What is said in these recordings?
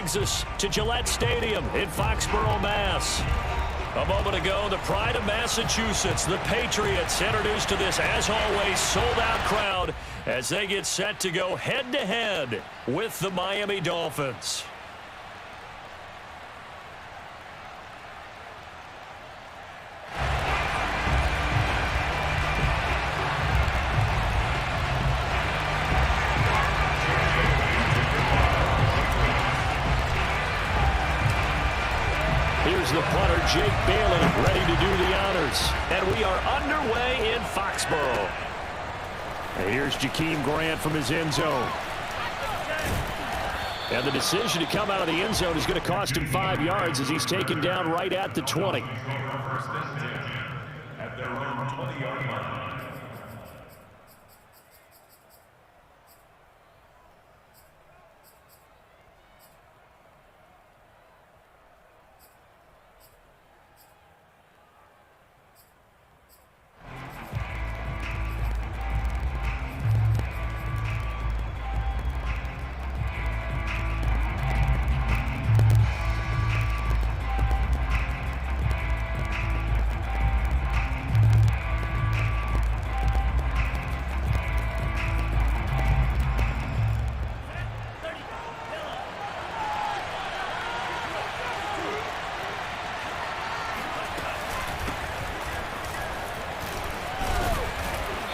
brings us to Gillette Stadium in Foxborough, Mass. A moment ago, the pride of Massachusetts, the Patriots, introduced to this, as always, sold-out crowd as they get set to go head-to-head with the Miami Dolphins. Here's the punter, Jake Bailey, ready to do the honors. And we are underway in Foxborough. And here's Jakeem Grant from his end zone. And the decision to come out of the end zone is going to cost him 5 yards as he's taken down right at the 20. At their own 20-yard line.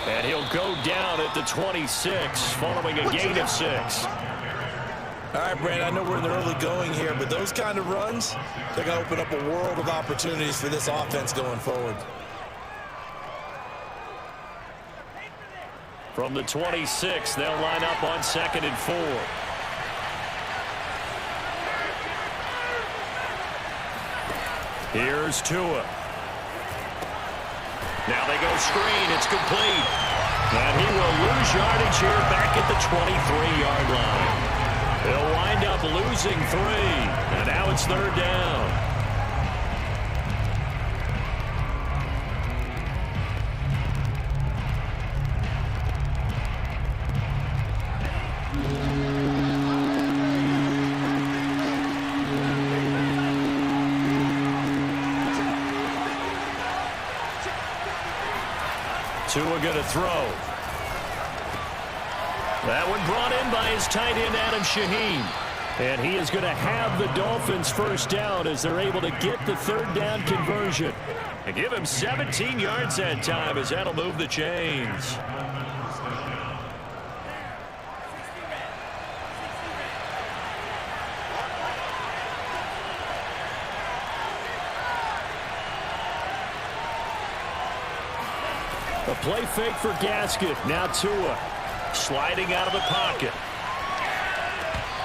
And he'll go down at the 26 following a gain of 6. All right, Brandon, I know we're in the early going here, but those kind of runs, they're going to open up a world of opportunities for this offense going forward. From the 26, they'll line up on 2nd and 4. Here's Tua. Now they go screen. It's complete. And he will lose yardage here back at the 23-yard line. He'll wind up losing 3. And now it's 3rd down. Tua going to throw. That one brought in by his tight end, Adam Shaheen. And he is going to have the Dolphins first down as they're able to get the 3rd down conversion. And give him 17 yards that time as that'll move the chains. A play fake for Gasket. Now Tua sliding out of the pocket.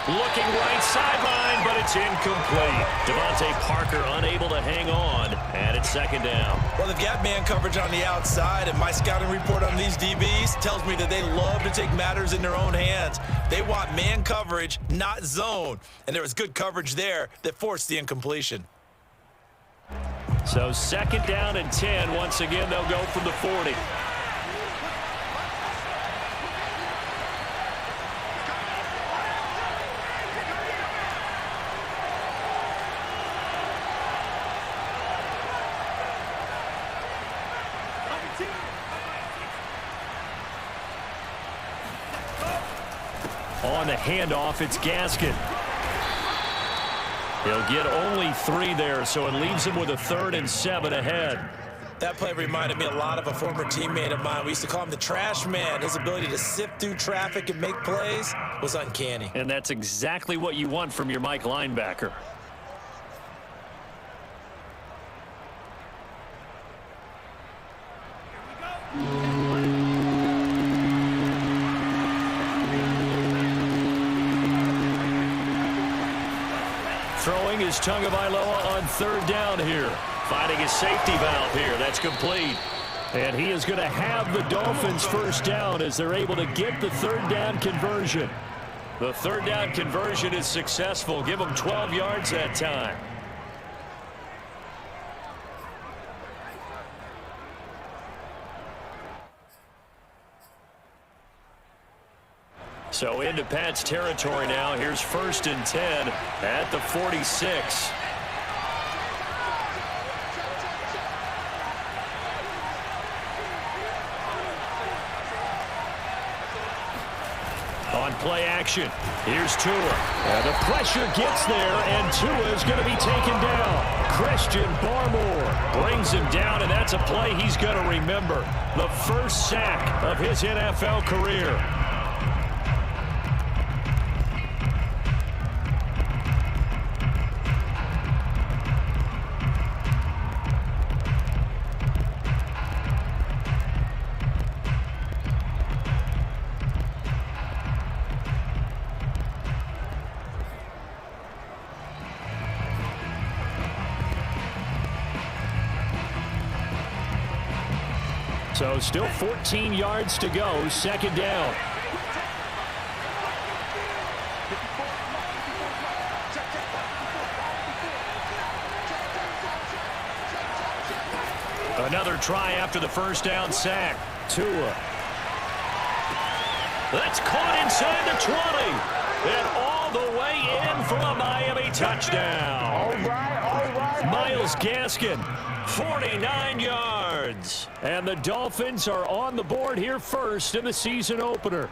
Looking right sideline, but it's incomplete. Devontae Parker unable to hang on, and it's 2nd down. Well, they've got man coverage on the outside, and my scouting report on these DBs tells me that they love to take matters in their own hands. They want man coverage, not zone. And there was good coverage there that forced the incompletion. So 2nd down and 10. Once again, they'll go from the 40. On the handoff, it's Gasket. He'll get only 3 there, so it leaves him with a 3rd and 7 ahead. That play reminded me a lot of a former teammate of mine. We used to call him the trash man. His ability to sift through traffic and make plays was uncanny. And that's exactly what you want from your Mike linebacker. Throwing is Tagovailoa on 3rd down here. Finding his safety valve here. That's complete. And he is going to have the Dolphins first down as they're able to get the 3rd down conversion. The 3rd down conversion is successful. Give them 12 yards that time. So into Pat's territory now. Here's 1st and 10 at the 46. On play action, here's Tua. And the pressure gets there, and Tua is going to be taken down. Christian Barmore brings him down, and that's a play he's going to remember. The first sack of his NFL career. So still 14 yards to go, 2nd down. Another try after the first down sack. Tua. That's caught inside the 20. And all the way in for a Miami touchdown. All right. Myles Gaskin, 49 yards. And the Dolphins are on the board here first in the season opener.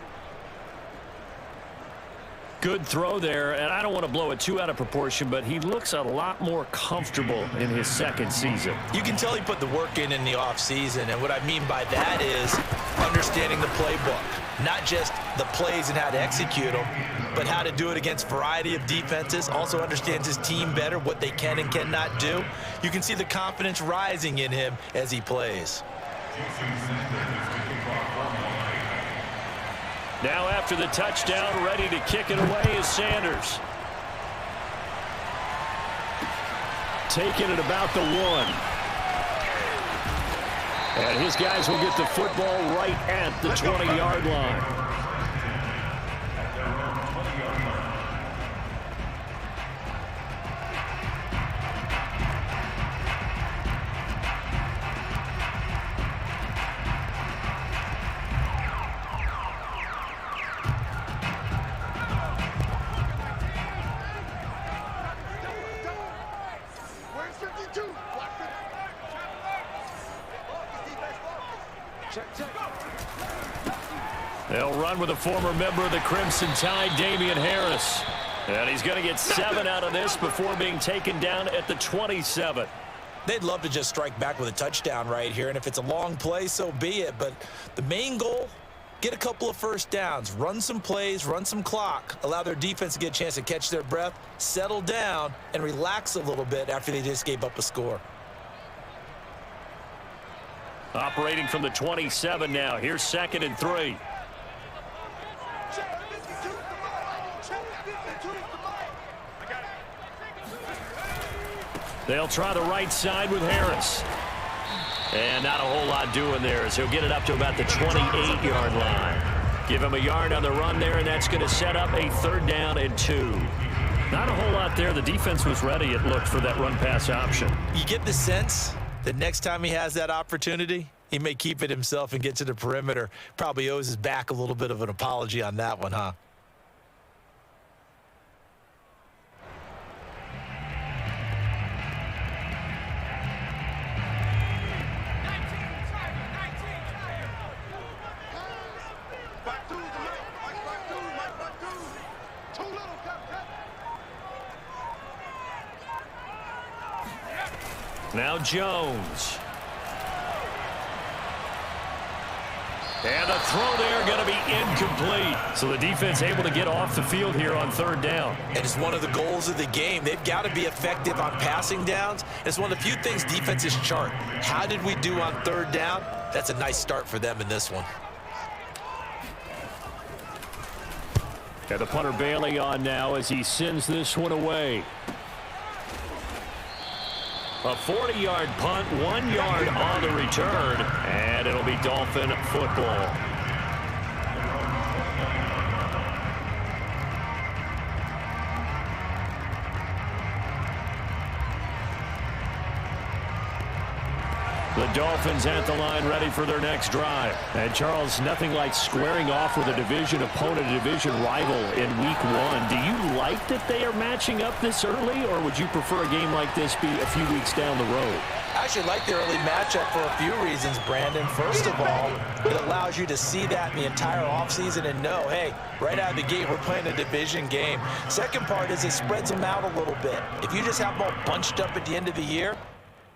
Good throw there, and I don't want to blow it too out of proportion, but he looks a lot more comfortable in his 2nd season. You can tell he put the work in the offseason, and what I mean by that is understanding the playbook. Not just the plays and how to execute them, but how to do it against a variety of defenses. Also understands his team better, what they can and cannot do. You can see the confidence rising in him as he plays. Now after the touchdown, ready to kick it away is Sanders. Taking it about the 1. And his guys will get the football right at the 20-yard line. They'll run with a former member of the Crimson Tide, Damian Harris. And he's going to get 7 out of this before being taken down at the 27. They'd love to just strike back with a touchdown right here, and if it's a long play, so be it. But the main goal, get a couple of first downs, run some plays, run some clock, allow their defense to get a chance to catch their breath, settle down, and relax a little bit after they just gave up a score. Operating from the 27 now. Here's 2nd and 3. They'll try the right side with Harris. And not a whole lot doing there as he'll get it up to about the 28-yard line. Give him a yard on the run there, and that's going to set up a 3rd down and 2. Not a whole lot there. The defense was ready, it looked, for that run-pass option. You get the sense that next time he has that opportunity, he may keep it himself and get to the perimeter. Probably owes his back a little bit of an apology on that one, huh? Now Jones. And the throw there going to be incomplete. So the defense able to get off the field here on 3rd down. And it's one of the goals of the game. They've got to be effective on passing downs. It's one of the few things defenses chart. How did we do on 3rd down? That's a nice start for them in this one. And the punter Bailey on now as he sends this one away. A 40-yard punt, 1 yard on the return, and it'll be Dolphin football. The Dolphins at the line ready for their next drive. And Charles, nothing like squaring off with a division opponent, a division rival in week 1. Do you like that they are matching up this early, or would you prefer a game like this be a few weeks down the road? I actually like the early matchup for a few reasons, Brandon. First of all, it allows you to see that in the entire offseason and know, hey, right out of the gate, we're playing a division game. Second part is it spreads them out a little bit. If you just have them all bunched up at the end of the year,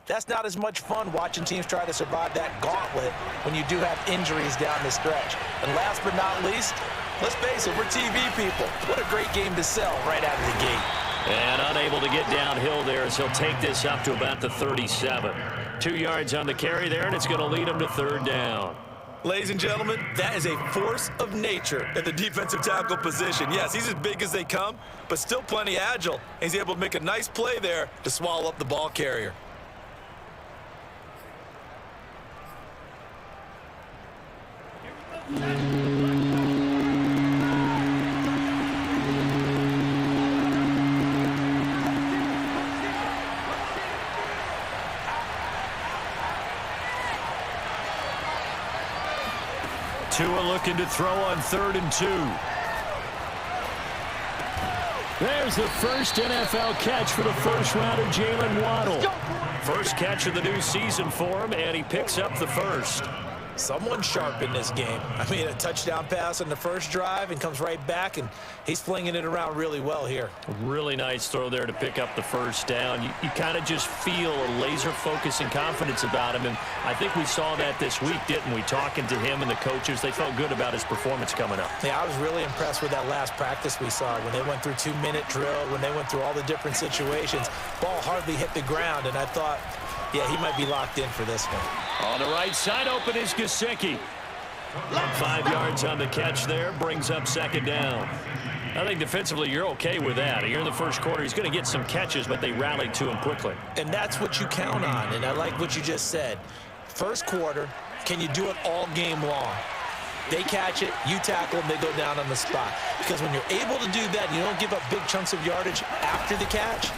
that's not as much fun watching teams try to survive that gauntlet when you do have injuries down the stretch. And last but not least, let's face it, we're TV people. What a great game to sell right out of the gate. And unable to get downhill there as he'll take this up to about the 37. 2 yards on the carry there, and it's going to lead him to third down. Ladies and gentlemen, that is a force of nature at the defensive tackle position. Yes, he's as big as they come, but still plenty agile. He's able to make a nice play there to swallow up the ball carrier. Tua looking to throw on 3rd and 2. There's the first NFL catch for the first rounder, Jalen Waddle. First catch of the new season for him, and he picks up the first. Someone sharp in this game. I mean, a touchdown pass on the first drive and comes right back, and he's flinging it around really well here. A really nice throw there to pick up the first down. You kind of just feel a laser focus and confidence about him, and I think we saw that this week, didn't we? Talking to him and the coaches, they felt good about his performance coming up. Yeah, I was really impressed with that last practice we saw when they went through 2-minute drill, when they went through all the different situations. Ball hardly hit the ground, and I thought, yeah, he might be locked in for this one. On the right side, open is Gesicki. 5 yards on the catch there, brings up second down. I think defensively you're okay with that. Here in the first quarter, he's going to get some catches, but they rallied to him quickly. And that's what you count on, and I like what you just said. First quarter, can you do it all game long? They catch it, you tackle them, they go down on the spot. Because when you're able to do that, you don't give up big chunks of yardage after the catch,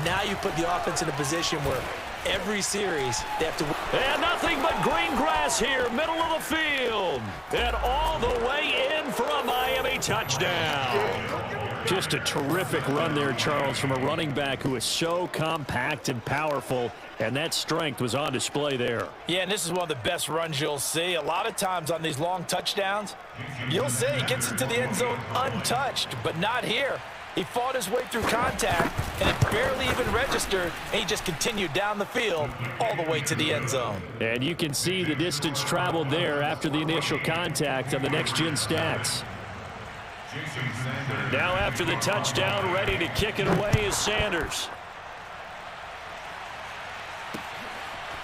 now you put the offense in a position where every series they have to win. And nothing but green grass here, middle of the field. And all the way in for a Miami touchdown. Just a terrific run there, Charles, from a running back who is so compact and powerful, and that strength was on display there. Yeah, and this is one of the best runs you'll see. A lot of times on these long touchdowns, you'll see he gets into the end zone untouched, but not here. He fought his way through contact, and it barely even registered, and he just continued down the field all the way to the end zone. And you can see the distance traveled there after the initial contact on the next-gen stats. Now after the touchdown, ready to kick it away is Sanders.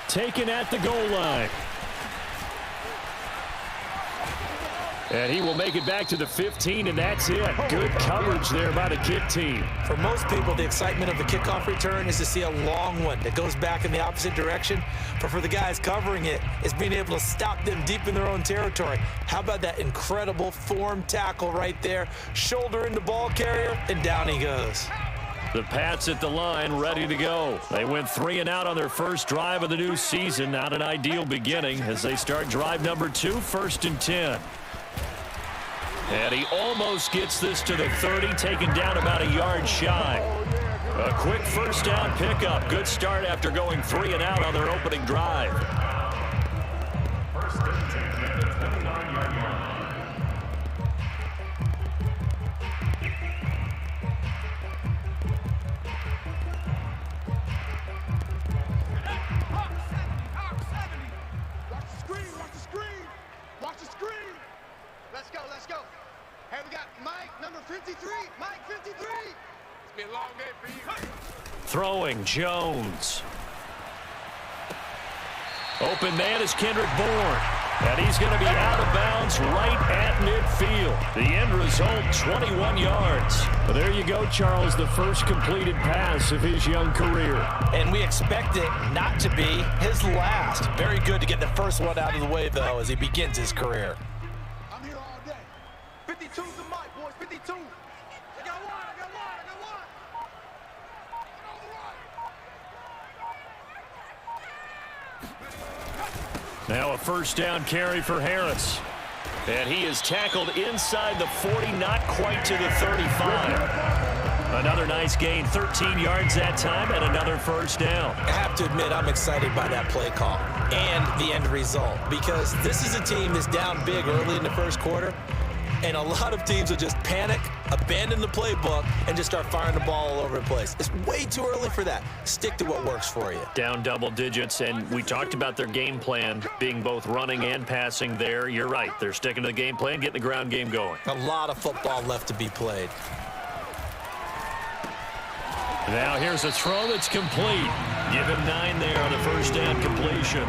Taken at the goal line. And he will make it back to the 15, and that's it. Good coverage there by the kick team. For most people, the excitement of the kickoff return is to see a long one that goes back in the opposite direction. But for the guys covering it, it's being able to stop them deep in their own territory. How about that incredible form tackle right there? Shoulder in the ball carrier, and down he goes. The Pats at the line, ready to go. They went 3 and out on their first drive of the new season. Not an ideal beginning as they start drive number 2, 1st and 10. And he almost gets this to the 30, taken down about a yard shy. A quick first down pickup. Good start after going 3 and out on their opening drive. Watch the screen. Let's go, let's go. Hey, we got Mike, number 53. Mike, 53. It's been a long day for you. Throwing, Jones. Open man is Kendrick Bourne. And he's going to be out of bounds right at midfield. The end result, 21 yards. But there you go, Charles, the first completed pass of his young career. And we expect it not to be his last. Very good to get the first one out of the way, though, as he begins his career. I'm here all day. 52's the mic, boys, 52. I got one, I got one, I got one. Get on the right. Now a first down carry for Harris. And he is tackled inside the 40, not quite to the 35. Another nice gain, 13 yards that time, and another first down. I have to admit, I'm excited by that play call and the end result, because this is a team that's down big early in the first quarter, and a lot of teams will just panic, abandon the playbook, and just start firing the ball all over the place. It's way too early for that. Stick to what works for you. Down double digits, and we talked about their game plan being both running and passing there. You're right. They're sticking to the game plan, getting the ground game going. A lot of football left to be played. Now here's a throw that's complete. Give him 9 there on the first down completion.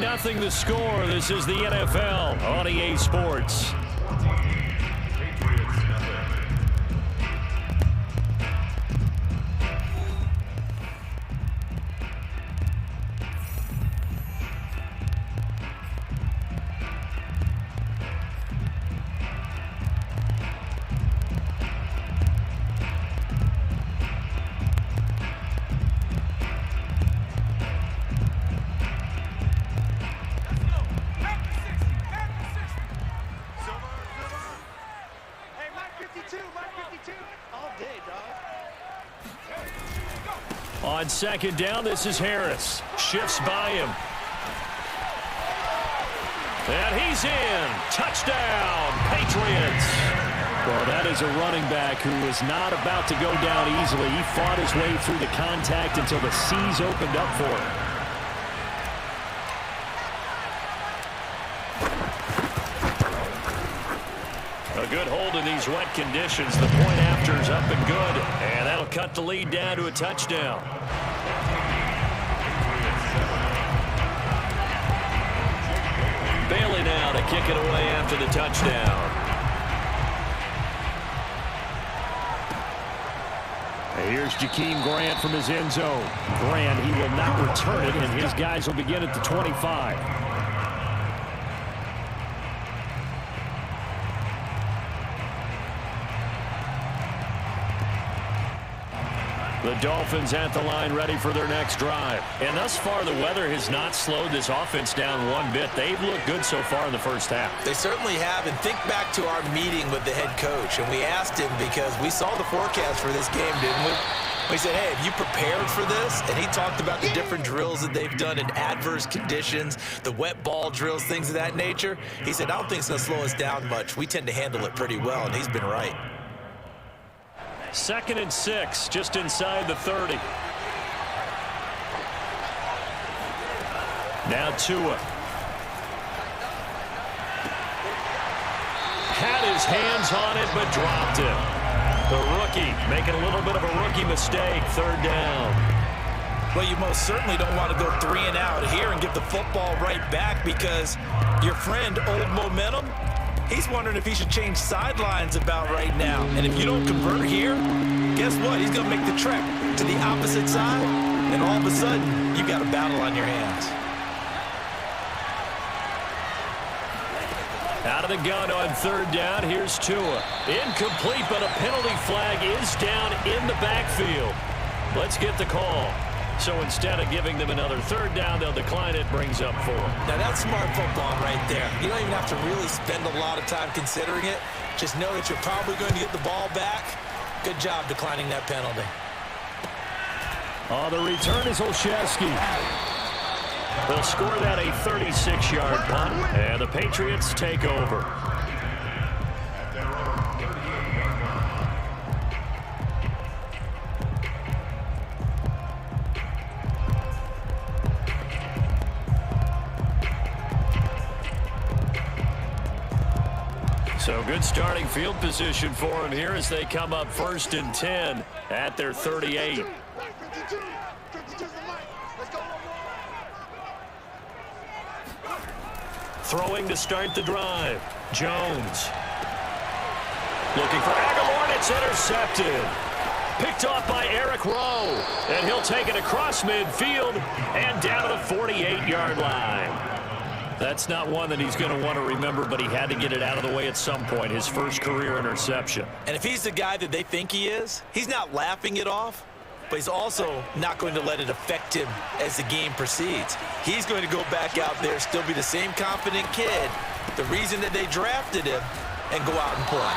Nothing the score. This is the NFL on EA Sports. On second down, this is Harris. Shifts by him. And he's in. Touchdown, Patriots. Well, that is a running back who is not about to go down easily. He fought his way through the contact until the seas opened up for him. A good hold in these wet conditions. The point after is up and good. And that'll cut the lead down to a touchdown. Bailey now to kick it away after the touchdown. Here's Jakeem Grant from his end zone. Grant, he will not return it, and his guys will begin at the 25. The Dolphins at the line, ready for their next drive. And thus far, the weather has not slowed this offense down one bit. They've looked good so far in the first half. They certainly have. And think back to our meeting with the head coach. And we asked him, because we saw the forecast for this game, didn't we? We said, hey, have you prepared for this? And he talked about the different drills that they've done in adverse conditions, the wet ball drills, things of that nature. He said, I don't think it's going to slow us down much. We tend to handle it pretty well, and he's been right. 2nd and 6, just inside the 30. Now Tua. Had his hands on it, but dropped it. The rookie making a little bit of a rookie mistake. 3rd down. Well, you most certainly don't want to go 3 and out here and get the football right back, because your friend, Old Momentum, he's wondering if he should change sidelines about right now. And if you don't convert here, guess what? He's going to make the trek to the opposite side, and all of a sudden, you've got a battle on your hands. Out of the gun on 3rd down. Here's Tua. Incomplete, but a penalty flag is down in the backfield. Let's get the call. So instead of giving them another 3rd down, they'll decline it. Brings up 4. Now, that's smart football right there. You don't even have to really spend a lot of time considering it. Just know that you're probably going to get the ball back. Good job declining that penalty. On the return is Olszewski. They'll score that a 36-yard punt, and the Patriots take over. So good starting field position for them here as they come up 1st and 10 at their 38. Throwing to start the drive. Jones. Looking for Aguilar, and it's intercepted. Picked off by Eric Rowe. And he'll take it across midfield and down to the 48-yard line. That's not one that he's going to want to remember, but he had to get it out of the way at some point, his first career interception. And if he's the guy that they think he is, he's not laughing it off, but he's also not going to let it affect him as the game proceeds. He's going to go back out there, still be the same confident kid, the reason that they drafted him, and go out and play.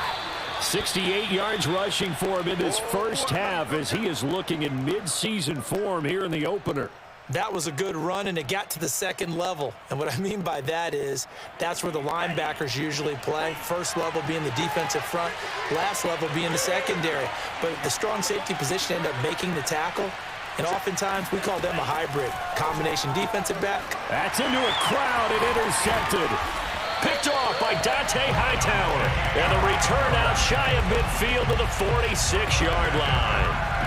68 yards rushing for him in this first half as he is looking in mid-season form here in the opener. That was a good run, and it got to the second level. And what I mean by that is that's where the linebackers usually play. First level being the defensive front, last level being the secondary. But the strong safety position ended up making the tackle, and oftentimes we call them a hybrid. Combination defensive back. That's into a crowd and intercepted. Picked off by Dante Hightower. And the return out shy of midfield to the 46-yard line.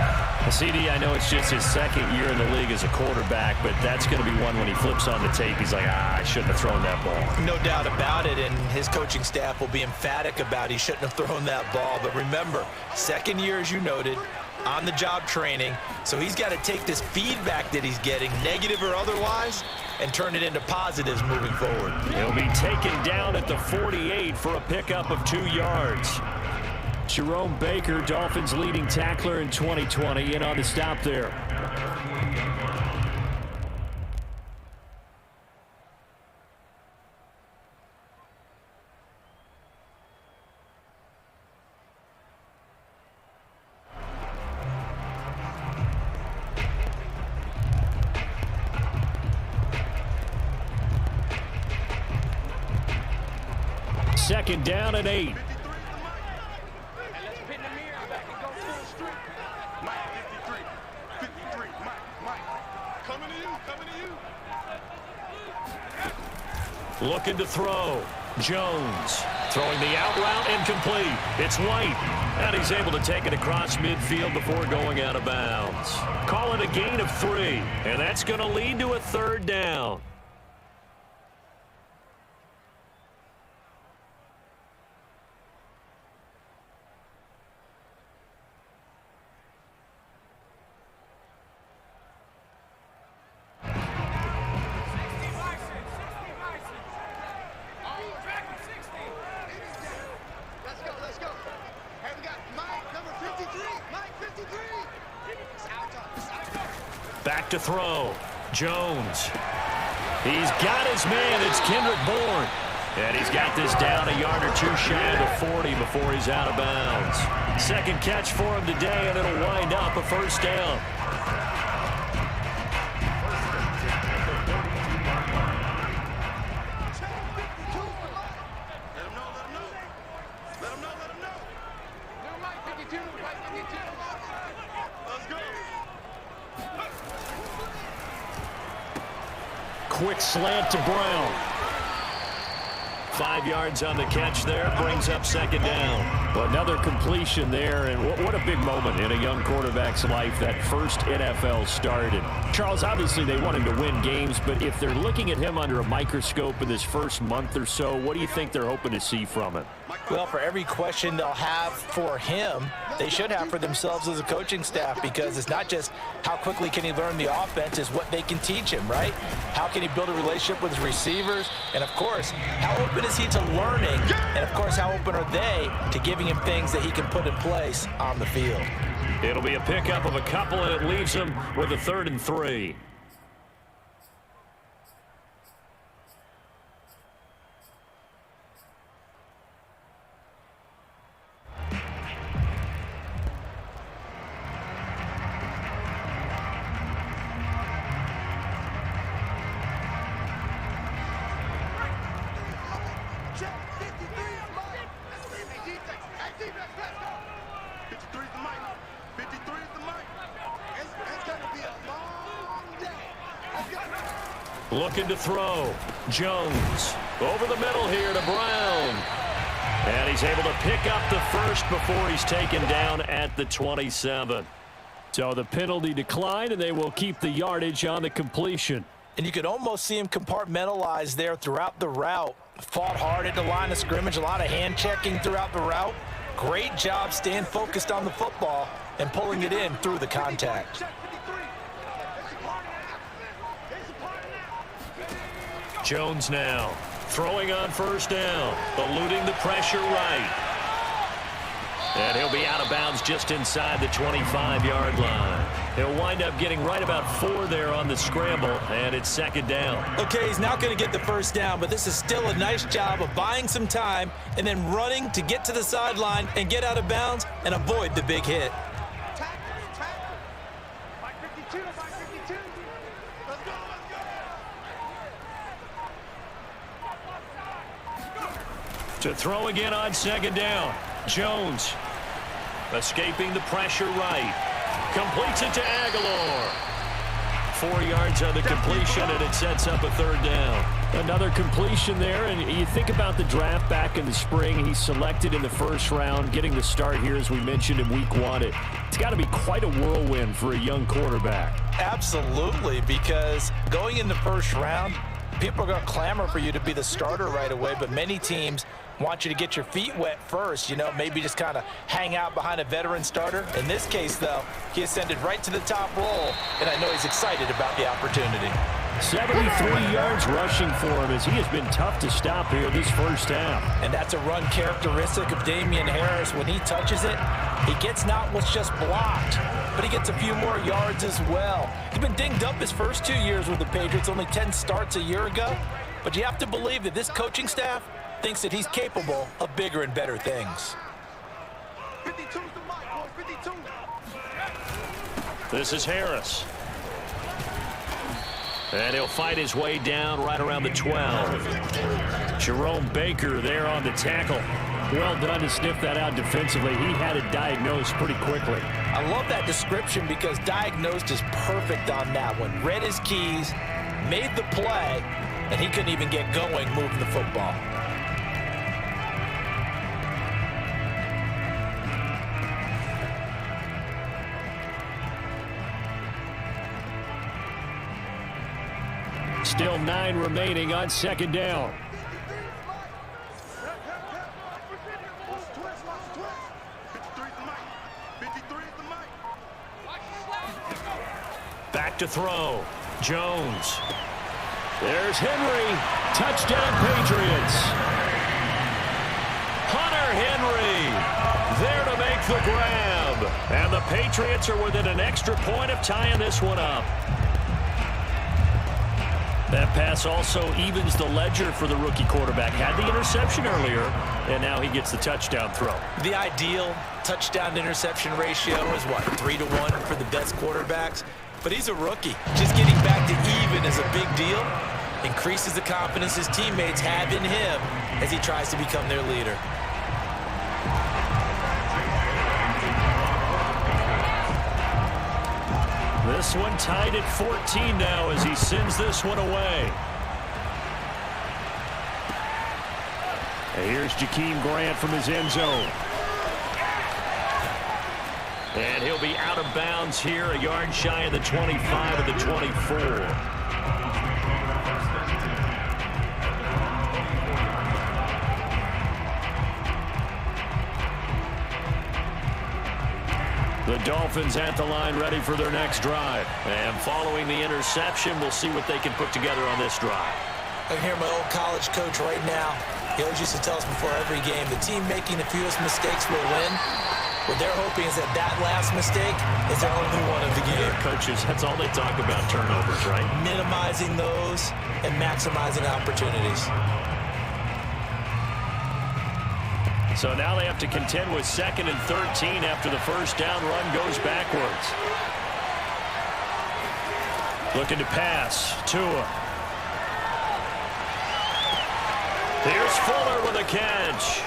CD, I know it's just his second year in the league as a quarterback, but that's going to be one when he flips on the tape. He's like, I shouldn't have thrown that ball. No doubt about it, and his coaching staff will be emphatic about he shouldn't have thrown that ball. But remember, second year, as you noted, on-the-job training, so he's got to take this feedback that he's getting, negative or otherwise, and turn it into positives moving forward. He'll be taken down at the 48 for a pickup of 2 yards. Jerome Baker, Dolphins leading tackler in 2020, in on the stop there. Second down and 8. Looking to throw. Jones throwing the out route incomplete. It's White. And he's able to take it across midfield before going out of bounds. Call it a gain of 3. And that's going to lead to a third down. Back to throw. Jones. He's got his man. It's Kendrick Bourne. And he's got this down a yard or two shy of the 40 before he's out of bounds. Second catch for him today, and it'll wind up a first down. Quick slant to Brown. 5 yards on the catch there, brings up second down. Well, another completion there, and what a big moment in a young quarterback's life, that first NFL start. And Charles, obviously they want him to win games, but if they're looking at him under a microscope in this first month or so, what do you think they're hoping to see from him? Well, for every question they'll have for him, they should have for themselves as a coaching staff, because it's not just how quickly can he learn the offense, it's what they can teach him, right? How can he build a relationship with his receivers? And, of course, how open is he to learning? And, of course, how open are they to giving him things that he can put in place on the field? It'll be a pickup of a couple, and it leaves him with a 3rd and 3. Looking to throw. Jones over the middle here to Brown. And he's able to pick up the first before he's taken down at the 27. So the penalty declined, and they will keep the yardage on the completion. And you could almost see him compartmentalize there throughout the route. Fought hard at the line of scrimmage, a lot of hand checking throughout the route. Great job staying focused on the football and pulling it in through the contact. Jones now throwing on first down, eluding the pressure right. And he'll be out of bounds just inside the 25-yard line. He'll wind up getting right about 4 there on the scramble, and it's second down. Okay, he's not going to get the first down, but this is still a nice job of buying some time and then running to get to the sideline and get out of bounds and avoid the big hit. Mike 52, Mike 52. Let's go, To throw again on second down. Jones escaping the pressure right. Completes it to Aguilar. 4 yards on the completion, and it sets up a third down. Another completion there, and you think about the draft back in the spring. He's selected in the first round, getting the start here, as we mentioned, in week 1. It's got to be quite a whirlwind for a young quarterback. Absolutely, because going in the first round, people are going to clamor for you to be the starter right away, but many teams want you to get your feet wet first, maybe just kind of hang out behind a veteran starter. In this case, though, he ascended right to the top roll, and I know he's excited about the opportunity. 73 yards rushing for him, as he has been tough to stop here this first half. And that's a run characteristic of Damian Harris. When he touches it, he gets not what's just blocked, but he gets a few more yards as well. He's been dinged up his first 2 years with the Patriots, only 10 starts a year ago. But you have to believe that this coaching staff thinks that he's capable of bigger and better things. 52's the mic, boys, 52. This is Harris. And he'll fight his way down right around the 12. Jerome Baker there on the tackle. Well done to sniff that out defensively. He had it diagnosed pretty quickly. I love that description because diagnosed is perfect on that one. Read his keys, made the play, and he couldn't even get going moving the football. Still 9 remaining on second down. Back to throw. Jones. There's Henry. Touchdown, Patriots. Hunter Henry there to make the grab. And the Patriots are within an extra point of tying this one up. That pass also evens the ledger for the rookie quarterback. Had the interception earlier, and now he gets the touchdown throw. The ideal touchdown-interception ratio is, 3-to-1 for the best quarterbacks? But he's a rookie. Just getting back to even is a big deal. Increases the confidence his teammates have in him as he tries to become their leader. This one tied at 14 now as he sends this one away. And here's Jakeem Grant from his end zone. And he'll be out of bounds here, a yard shy of the 25 of the 24. The Dolphins at the line ready for their next drive. And following the interception, we'll see what they can put together on this drive. I hear my old college coach right now. He always used to tell us before every game, the team making the fewest mistakes will win. What they're hoping is that that last mistake is their only one of the game. Yeah, coaches, that's all they talk about, turnovers, right? Minimizing those and maximizing opportunities. So now they have to contend with 2nd and 13 after the first down run goes backwards. Looking to pass. Tua. Here's Fuller with a catch.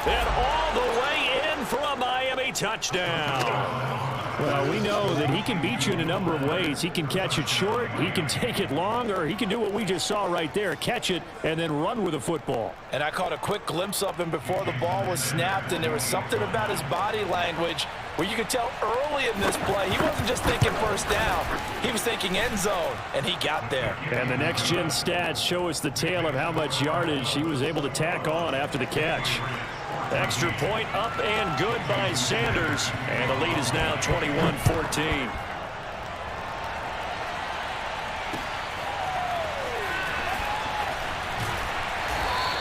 And all the way in for a Miami touchdown. Well, we know that he can beat you in a number of ways. He can catch it short, he can take it long, or he can do what we just saw right there, catch it and then run with the football. And I caught a quick glimpse of him before the ball was snapped, and there was something about his body language where you could tell early in this play he wasn't just thinking first down. He was thinking end zone, and he got there. And the next-gen stats show us the tale of how much yardage he was able to tack on after the catch. Extra point up and good by Sanders. And the lead is now 21-14.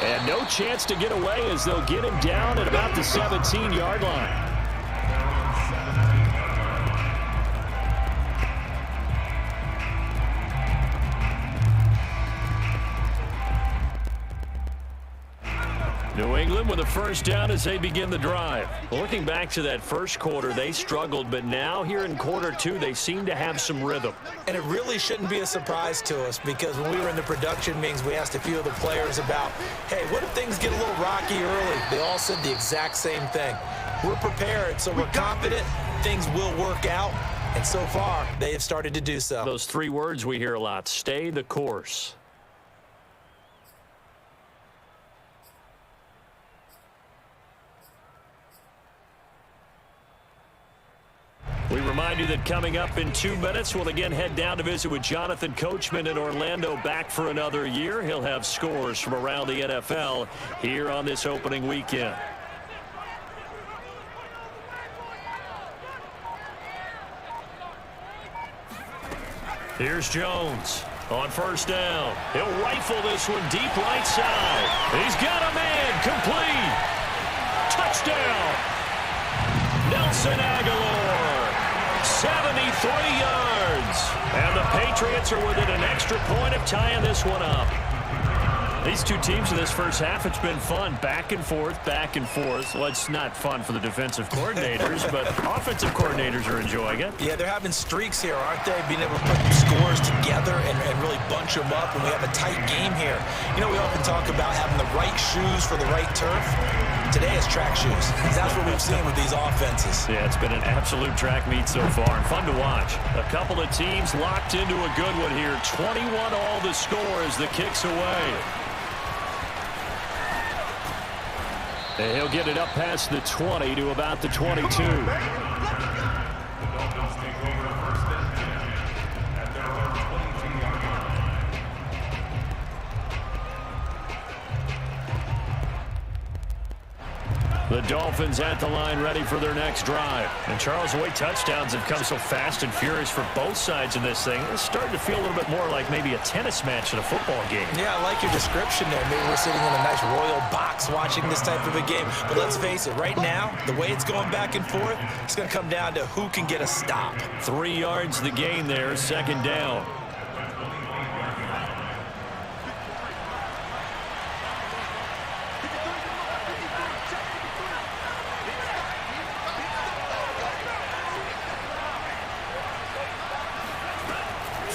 And no chance to get away as they'll get him down at about the 17-yard line. New England with a first down as they begin the drive. Looking back to that first quarter, they struggled, but now here in quarter two, they seem to have some rhythm. And it really shouldn't be a surprise to us because when we were in the production meetings, we asked a few of the players about, hey, what if things get a little rocky early? They all said the exact same thing. We're prepared, so we're confident things will work out. And so far, they have started to do so. Those three words we hear a lot, stay the course. We remind you that coming up in 2 minutes, we'll again head down to visit with Jonathan Coachman in Orlando, back for another year. He'll have scores from around the NFL here on this opening weekend. Here's Jones on first down. He'll rifle this one deep right side. He's got a man, complete. Touchdown. Nelson Aguilar. 73 yards. And the Patriots are within an extra point of tying this one up. These two teams in this first half, it's been fun. Back and forth, back and forth. Well, it's not fun for the defensive coordinators, but offensive coordinators are enjoying it. Yeah, they're having streaks here, aren't they? Being able to put scores together and really bunch them up, and we have a tight game here. You know, we often talk about having the right shoes for the right turf. Today is track shoes. That's what we've seen with these offenses. Yeah, it's been an absolute track meet so far, and fun to watch. A couple of teams locked into a good one here. 21 all the score as the kick's away. And he'll get it up past the 20 to about the 22. The Dolphins at the line ready for their next drive. And Charles, the way touchdowns have come so fast and furious for both sides in this thing, it's starting to feel a little bit more like maybe a tennis match in a football game. Yeah, I like your description there. Maybe we're sitting in a nice royal box watching this type of a game. But let's face it, right now, the way it's going back and forth, it's going to come down to who can get a stop. 3 yards the gain there, second down.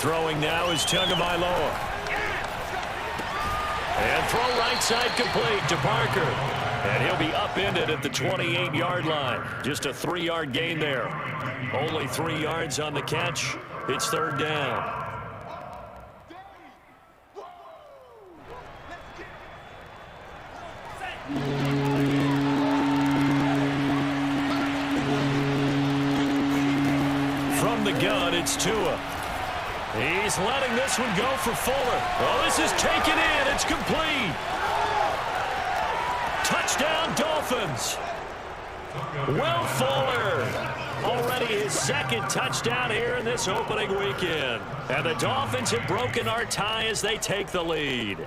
Throwing now is Tagovailoa. And throw right side complete to Parker. And he'll be upended at the 28-yard line. Just a 3-yard gain there. Only 3 yards on the catch. It's third down. From the gun, it's Tua. He's letting this one go for Fuller. Oh, this is taken in. It's complete. Touchdown, Dolphins. Will Fuller. Already his second touchdown here in this opening weekend. And the Dolphins have broken our tie as they take the lead.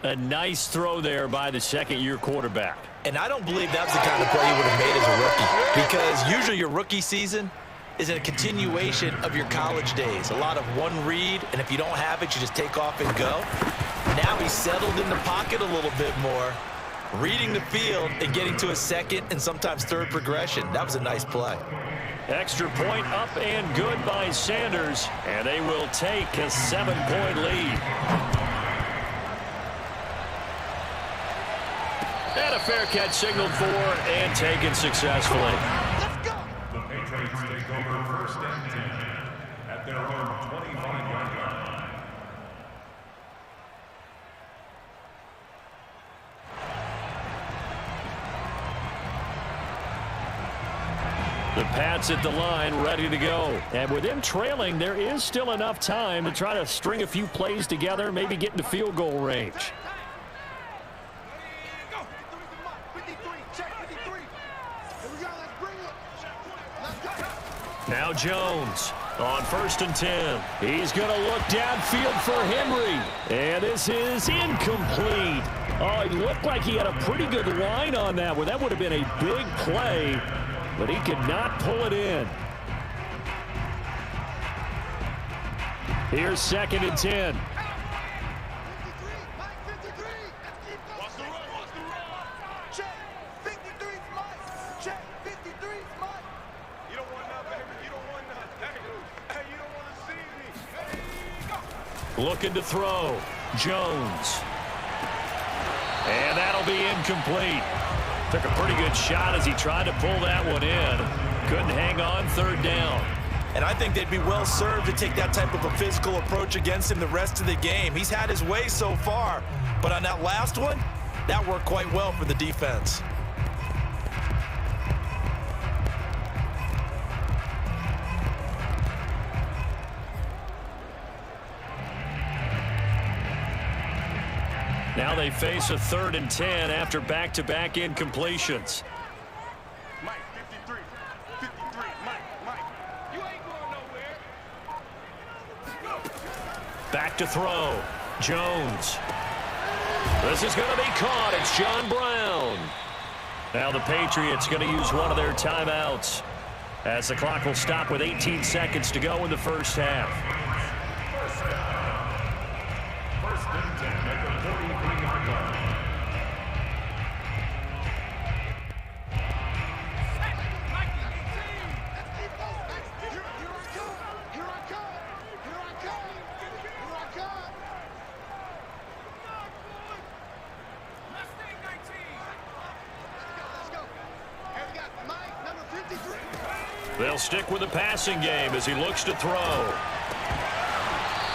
A nice throw there by the second-year quarterback. And I don't believe that was the kind of play he would have made as a rookie. Because usually your rookie season is a continuation of your college days. A lot of one read, and if you don't have it, you just take off and go. Now he's settled in the pocket a little bit more, reading the field and getting to a second and sometimes third progression. That was a nice play. Extra point up and good by Sanders, and they will take a 7-point lead. And a fair catch signaled for and taken successfully. The Patriots take over first and 10 at their own 25-yard line. The Pats at the line ready to go. And with them trailing, there is still enough time to try to string a few plays together, maybe get into field goal range. Now Jones On 1st and 10. He's going to look downfield for Henry. And this is incomplete. Oh, it looked like he had a pretty good line on that one. That would have been a big play, but he could not pull it in. Here's 2nd and 10. Looking to throw. Jones. And that'll be incomplete. Took a pretty good shot as he tried to pull that one in. Couldn't hang on 3rd down. And I think they'd be well served to take that type of a physical approach against him the rest of the game. He's had his way so far. But on that last one, that worked quite well for the defense. Now they face a 3rd and 10 after back-to-back incompletions. Mike, 53. 53. Mike. You ain't going nowhere. Back to throw. Jones. This is going to be caught. It's John Brown. Now the Patriots going to use one of their timeouts as the clock will stop with 18 seconds to go in the first half. They'll stick with the passing game as he looks to throw.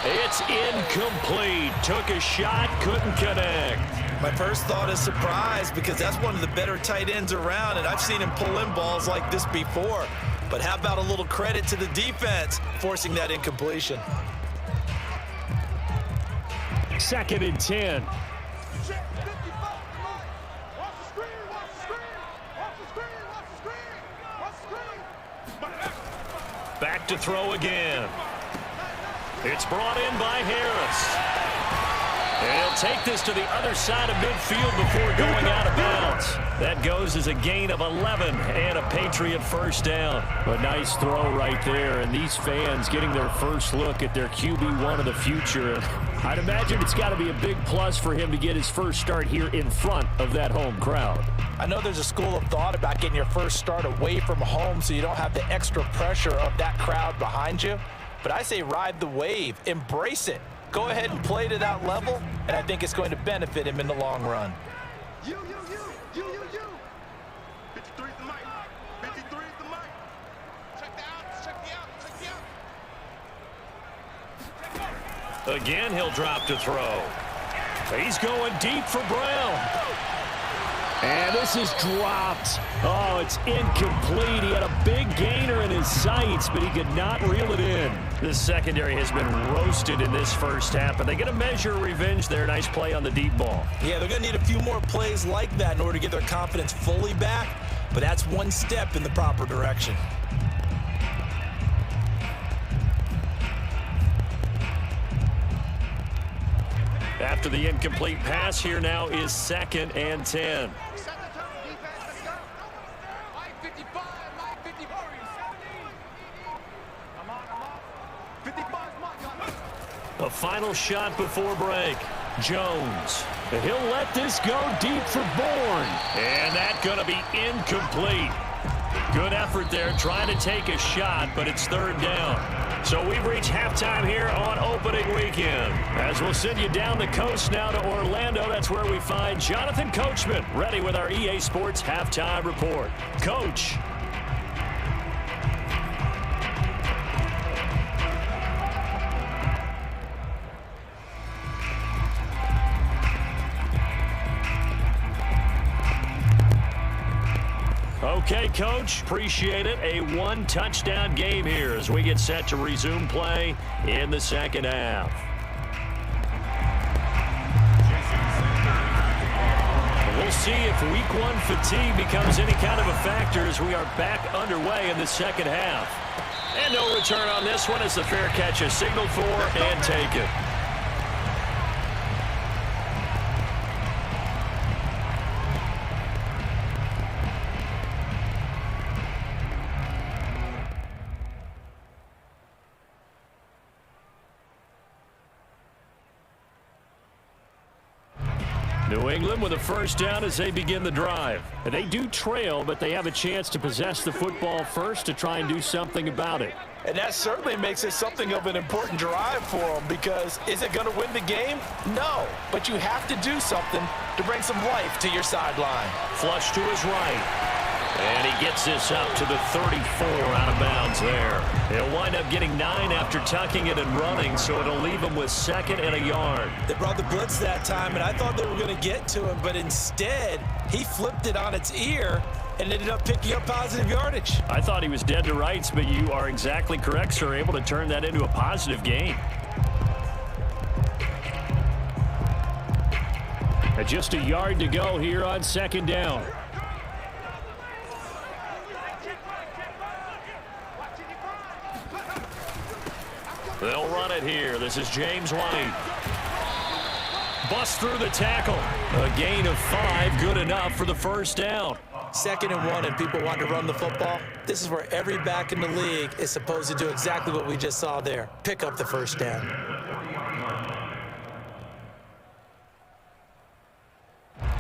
It's incomplete. Took a shot, couldn't connect. My first thought is surprise because that's one of the better tight ends around, and I've seen him pull in balls like this before. But how about a little credit to the defense forcing that incompletion? 2nd and 10. Back to throw again. It's brought in by Harris. And he'll take this to the other side of midfield before going out of bounds. That goes as a gain of 11 and a Patriot first down. A nice throw right there, and these fans getting their first look at their QB1 of the future. I'd imagine it's got to be a big plus for him to get his first start here in front of that home crowd. I know there's a school of thought about getting your first start away from home so you don't have the extra pressure of that crowd behind you. But I say ride the wave, embrace it. Go ahead and play to that level, and I think it's going to benefit him in the long run. You. 53 is the mic. 53 is the mic. Check the out. Again, he'll drop to throw. He's going deep for Brown. And this is dropped. Oh, it's incomplete. He had a big gainer in his sights, but he could not reel it in. This secondary has been roasted in this first half, but they get a measure of revenge there. Nice play on the deep ball. Yeah, they're going to need a few more plays like that in order to get their confidence fully back, but that's one step in the proper direction. After the incomplete pass, here now is 2nd and 10. A final shot before break. Jones. He'll let this go deep for Bourne. And that's going to be incomplete. Good effort there trying to take a shot, but it's 3rd down. So we've reached halftime here on opening weekend. As we'll send you down the coast now to Orlando, that's where we find Jonathan Coachman ready with our EA Sports halftime report. Coach. Okay, Coach, appreciate it. A one-touchdown game here as we get set to resume play in the second half. We'll see if week 1 fatigue becomes any kind of a factor as we are back underway in the second half. And no return on this one as the fair catch is signaled for and taken. New England with a first down as they begin the drive. And they do trail, but they have a chance to possess the football first to try and do something about it. And that certainly makes it something of an important drive for them, because is it going to win the game? No, but you have to do something to bring some life to your sideline. Flush to his right. And he gets this up to the 34 out of bounds there. He'll wind up getting 9 after tucking it and running, so it'll leave him with 2nd and a yard. They brought the blitz that time, and I thought they were going to get to him, but instead he flipped it on its ear and ended up picking up positive yardage. I thought he was dead to rights, but you are exactly correct, sir. Able to turn that into a positive gain. And just a yard to go here on 2nd down. They'll run it here. This is James White. Bust through the tackle. A gain of 5, good enough for the first down. 2nd and 1, and people want to run the football. This is where every back in the league is supposed to do exactly what we just saw there. Pick up the first down.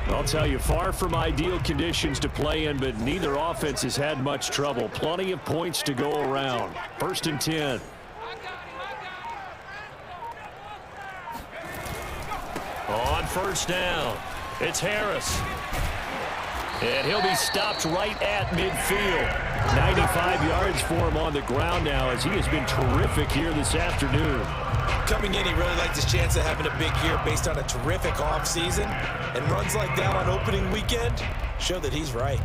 I'll tell you, far from ideal conditions to play in, but neither offense has had much trouble. Plenty of points to go around. 1st and 10. On 1st down, it's Harris. And he'll be stopped right at midfield. 95 yards for him on the ground now, as he has been terrific here this afternoon. Coming in, he really liked his chance of having a big year based on a terrific offseason. And runs like that on opening weekend show that he's right.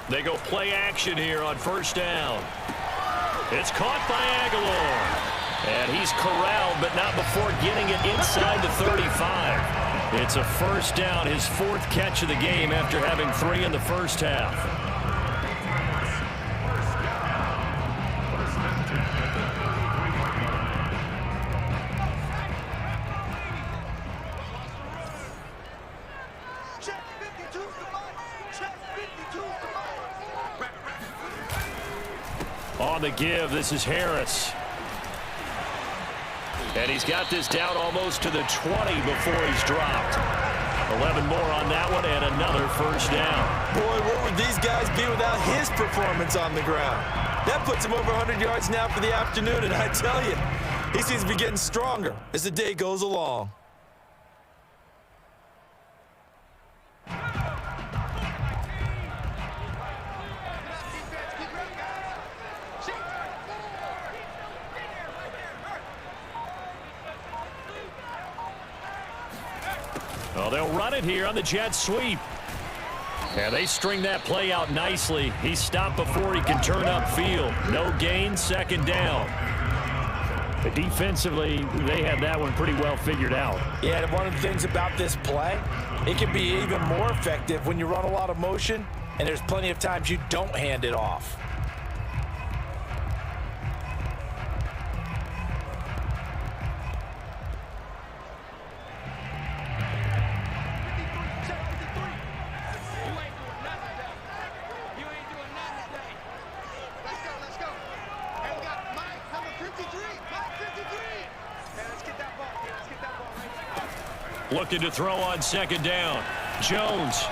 They go play action here on 1st down. It's caught by Aguilar. And he's corralled, but not before getting it inside the 35. It's a first down, his 4th catch of the game after having 3 in the first half. On the give, this is Harris. And he's got this down almost to the 20 before he's dropped. 11 more on that one and another first down. Boy, where would these guys be without his performance on the ground? That puts him over 100 yards now for the afternoon, and I tell you, he seems to be getting stronger as the day goes along. Well, they'll run it here on the jet sweep. And they string that play out nicely. He's stopped before he can turn upfield. No gain, 2nd down. But defensively, they had that one pretty well figured out. Yeah, and one of the things about this play, it can be even more effective when you run a lot of motion, and there's plenty of times you don't hand it off. Looking to throw on 2nd down. Jones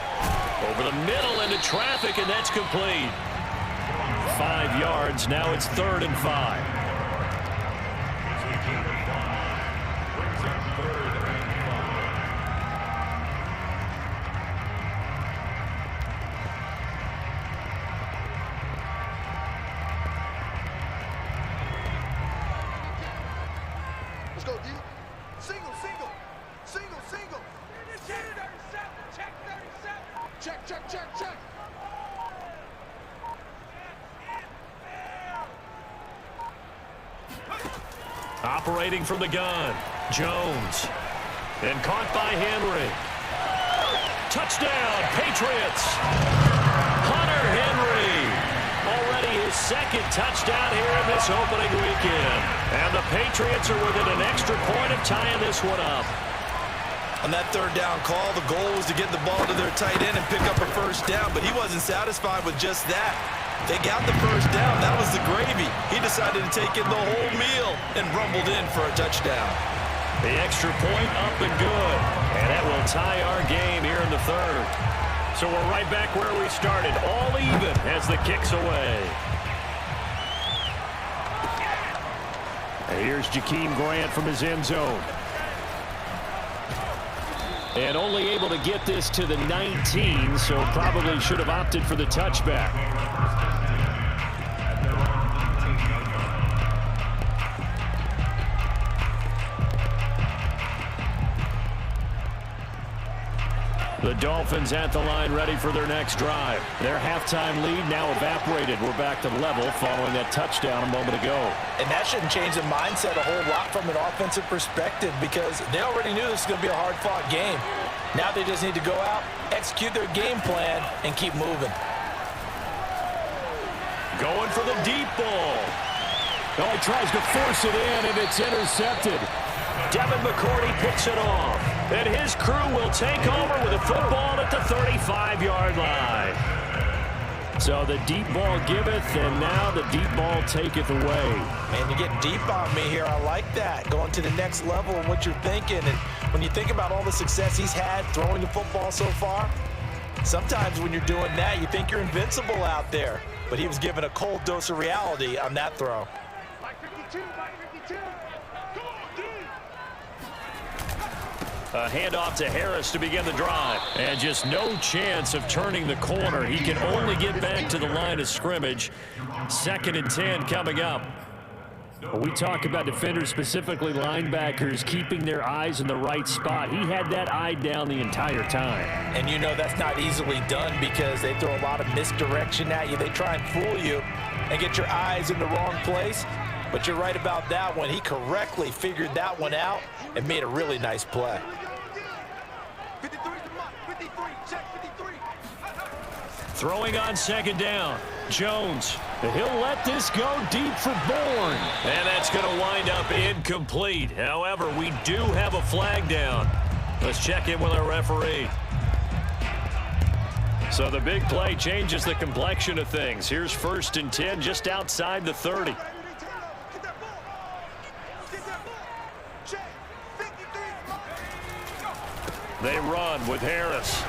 over the middle into traffic, and that's complete. 5 yards. Now it's 3rd and 5. Let's go, D. Single, single. Single, single. Check, check, check, check. Operating from the gun, Jones. And caught by Henry. Touchdown, Patriots. Hunter Henry. Already his second touchdown here in this opening weekend. And the Patriots are within an extra point of tying this one up. On that third down call, the goal was to get the ball to their tight end and pick up a first down, but he wasn't satisfied with just that. They got the first down. That was the gravy. He decided to take in the whole meal and rumbled in for a touchdown. The extra point up and good. And that will tie our game here in the third. So we're right back where we started, all even as the kick's away. And here's Jakeem Grant from his end zone. And only able to get this to the 19, so probably should have opted for the touchback. The Dolphins at the line ready for their next drive. Their halftime lead now evaporated. We're back to level following that touchdown a moment ago. And that shouldn't change the mindset a whole lot from an offensive perspective because they already knew this was going to be a hard-fought game. Now they just need to go out, execute their game plan, and keep moving. Going for the deep ball. Oh, he tries to force it in, and it's intercepted. Devin McCourty picks it off. And his crew will take over with a football at the 35-yard line. So the deep ball giveth, and now the deep ball taketh away. Man, you get deep on me here. I like that. Going to the next level of what you're thinking. And when you think about all the success he's had throwing the football so far, sometimes when you're doing that, you think you're invincible out there. But he was given a cold dose of reality on that throw. Mike 52, Mike 52. Come on, dude. A handoff to Harris to begin the drive. And just no chance of turning the corner. He can only get back to the line of scrimmage. 2nd and 10 coming up. We talk about defenders, specifically linebackers, keeping their eyes in the right spot. He had that eye down the entire time. And you know that's not easily done because they throw a lot of misdirection at you. They try and fool you and get your eyes in the wrong place. But you're right about that one. He correctly figured that one out and made a really nice play. 53 to Mike, 53, check 53. Throwing on 2nd down. Jones. He'll let this go deep for Bourne. And that's going to wind up incomplete. However, we do have a flag down. Let's check in with our referee. So the big play changes the complexion of things. Here's 1st and 10 just outside the 30. Get that ball. Get that ball. Check 53. They run with Harris.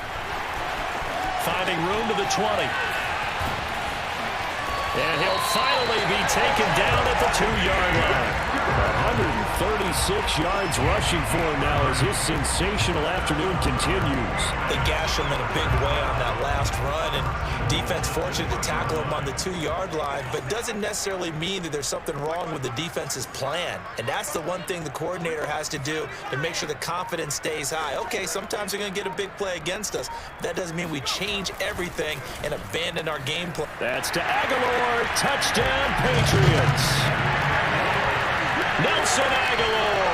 Finding room to the 20. And he'll finally be taken down at the 2-yard line. 136 yards rushing for him now as his sensational afternoon continues. They gash him in a big way on that last run, and defense fortunate to tackle him on the 2-yard line, but doesn't necessarily mean that there's something wrong with the defense's plan. And that's the one thing the coordinator has to do to make sure the confidence stays high. Okay, sometimes they're going to get a big play against us. That doesn't mean we change everything and abandon our game plan. That's to Aguilar. Touchdown, Patriots. Nelson Aguilar.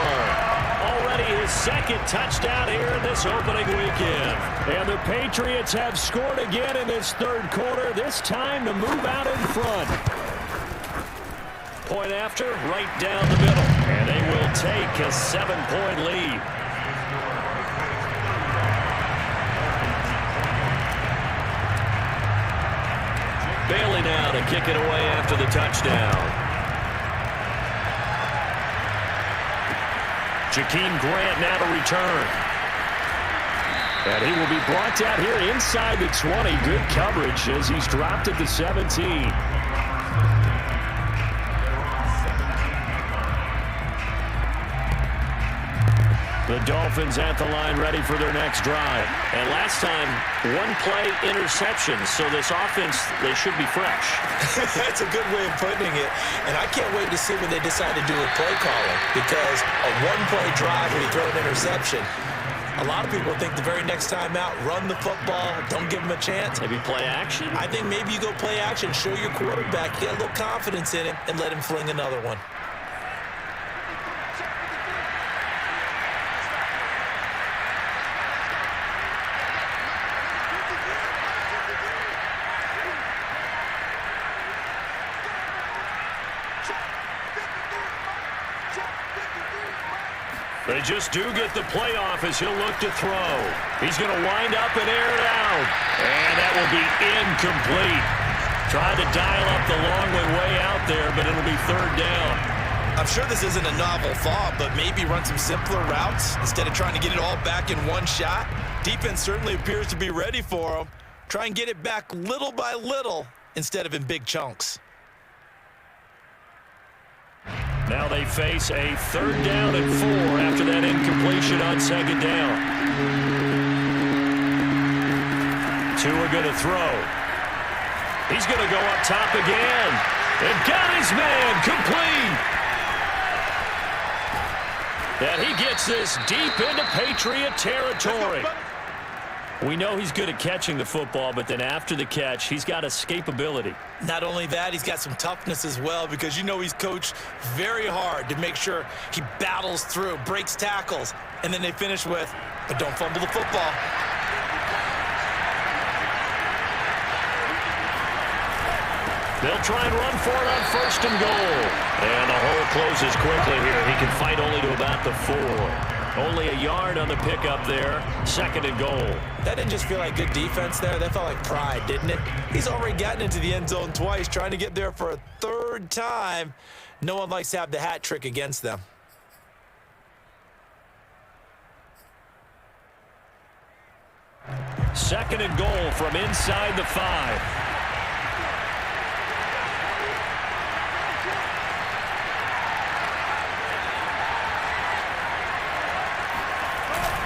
Already his 2nd touchdown here in this opening weekend. And the Patriots have scored again in this 3rd quarter, this time to move out in front. Point after, right down the middle. And they will take a 7-point lead. Bailey now to kick it away after the touchdown. Jakeem Grant now to return. And he will be brought down here inside the 20. Good coverage as he's dropped at the 17. The Dolphins at the line ready for their next drive. And last time, 1-play interception. So this offense, they should be fresh. That's a good way of putting it. And I can't wait to see what they decide to do with play calling, because a 1-play drive when you throw an interception, a lot of people think the very next time out, run the football, don't give them a chance. Maybe play action? I think maybe you go play action, show your quarterback, get a little confidence in him, and let him fling another one. They just do get the playoff as he'll look to throw. He's going to wind up and air it out. And that will be incomplete. Tried to dial up the long way out there, but it'll be third down. I'm sure this isn't a novel thought, but maybe run some simpler routes instead of trying to get it all back in one shot. Defense certainly appears to be ready for him. Try and get it back little by little instead of in big chunks. Now they face a third down and 4 after that incompletion on second down. Tua going to throw. He's going to go up top again. And got his man complete. And he gets this deep into Patriot territory. We know he's good at catching the football, but then after the catch, he's got escapability. Not only that, he's got some toughness as well, because you know he's coached very hard to make sure he battles through, breaks tackles, and then they finish with, but don't fumble the football. They'll try and run for it on first and goal. And the hole closes quickly here. He can fight only to about the 4. Only a yard on the pickup there. Second and goal. That didn't just feel like good defense there. That felt like pride, didn't it? He's already gotten into the end zone twice, trying to get there for a third time. No one likes to have the hat trick against them. Second and goal from inside the 5.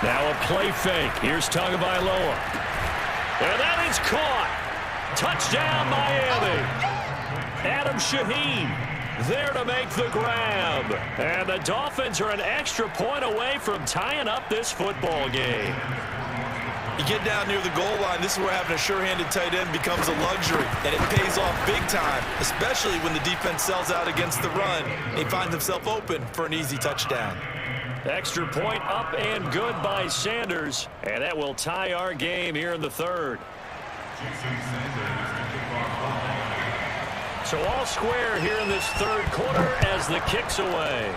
Now a play fake. Here's Tagovailoa. And that is caught. Touchdown, Miami. Adam Shaheen there to make the grab. And the Dolphins are an extra point away from tying up this football game. You get down near the goal line, this is where having a sure-handed tight end becomes a luxury, and it pays off big time, especially when the defense sells out against the run. He finds himself open for an easy touchdown. Extra point up and good by Sanders, and that will tie our game here in the third. So all square here in this third quarter as the kick's away.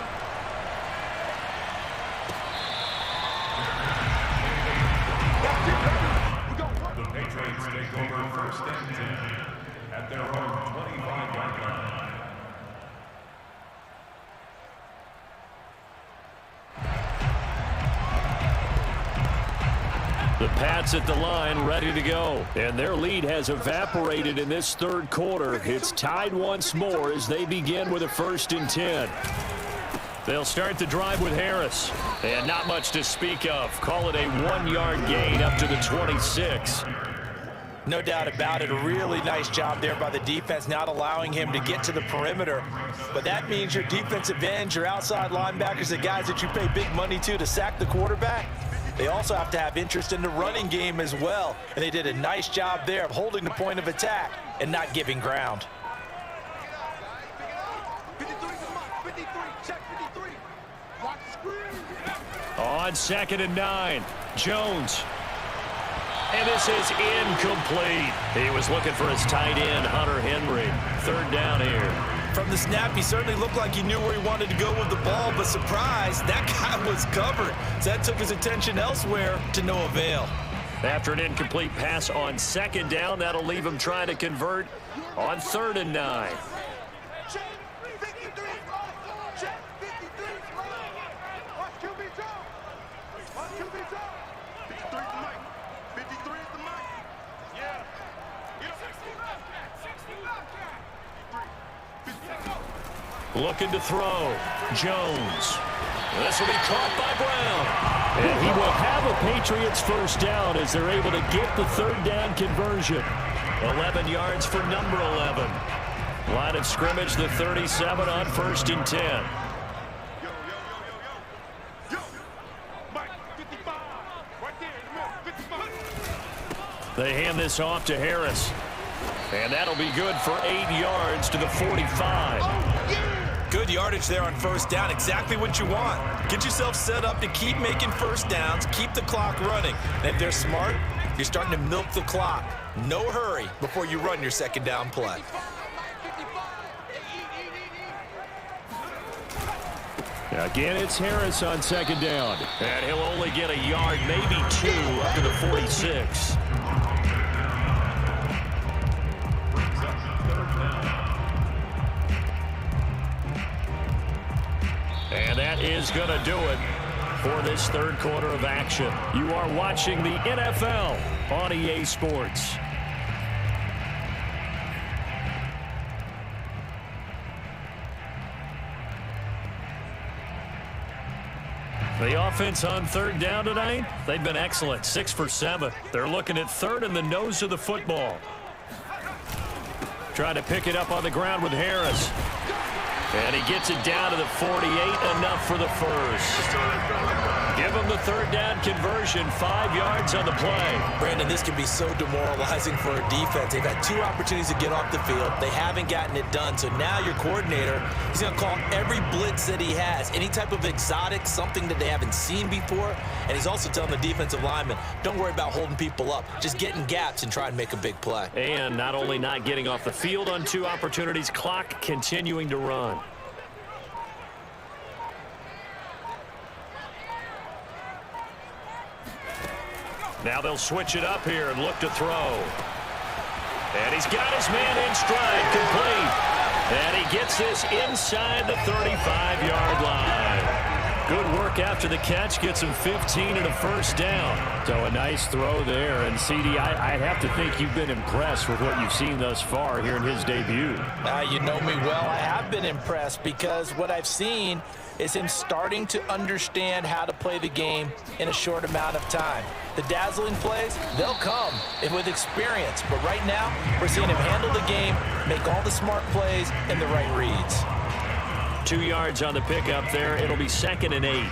The Patriots take over first and 10 at their own 25-yard line. The Pats at the line ready to go. And their lead has evaporated in this third quarter. It's tied once more as they begin with a 1st and 10. They'll start the drive with Harris. And not much to speak of. Call it a 1-yard gain up to the 26. No doubt about it. A really nice job there by the defense, not allowing him to get to the perimeter. But that means your defensive ends, your outside linebackers, the guys that you pay big money to sack the quarterback, they also have to have interest in the running game as well. And they did a nice job there of holding the point of attack and not giving ground. On 2nd and 9, Jones. And this is incomplete. He was looking for his tight end, Hunter Henry. Third down here. From the snap, he certainly looked like he knew where he wanted to go with the ball, but surprise, that guy was covered. So that took his attention elsewhere to no avail. After an incomplete pass on 2nd down, that'll leave him trying to convert on 3rd and 9. Looking to throw. Jones. This will be caught by Brown. And he will have a Patriots 1st down as they're able to get the 3rd down conversion. 11 yards for number 11. Line of scrimmage, the 37 on 1st and 10. They hand this off to Harris. And that'll be good for 8 yards to the 45. Good yardage there on 1st down. Exactly what you want. Get yourself set up to keep making 1st downs, keep the clock running. And if they're smart, you're starting to milk the clock. No hurry before you run your 2nd down play. Again, it's Harris on second down. And he'll only get a yard, maybe two, up to the 46. And that is going to do it for this third quarter of action. You are watching the NFL on EA Sports. The offense on third down tonight, they've been excellent, 6 for 7. They're looking at third in the nose of the football. Trying to pick it up on the ground with Harris. And he gets it down to the 48, enough for the first. Give him the third down conversion, 5 yards on the play. Brandon, this can be so demoralizing for a defense. They've had 2 opportunities to get off the field. They haven't gotten it done. So now your coordinator, he's going to call every blitz that he has, any type of exotic, something that they haven't seen before. And he's also telling the defensive lineman, don't worry about holding people up. Just get in gaps and try and make a big play. And not only not getting off the field on 2 opportunities, clock continuing to run. Now they'll switch it up here and look to throw. And he's got his man in stride, complete. And he gets this inside the 35-yard line. Good work after the catch, gets him 15 and a first down. So a nice throw there. And, CD, I'd have to think you've been impressed with what you've seen thus far here in his debut. You know me well. I have been impressed because what I've seen is him starting to understand how to play the game in a short amount of time. The dazzling plays, they'll come with experience. But right now, we're seeing him handle the game, make all the smart plays, and the right reads. 2 yards on the pickup there. It'll be 2nd and 8.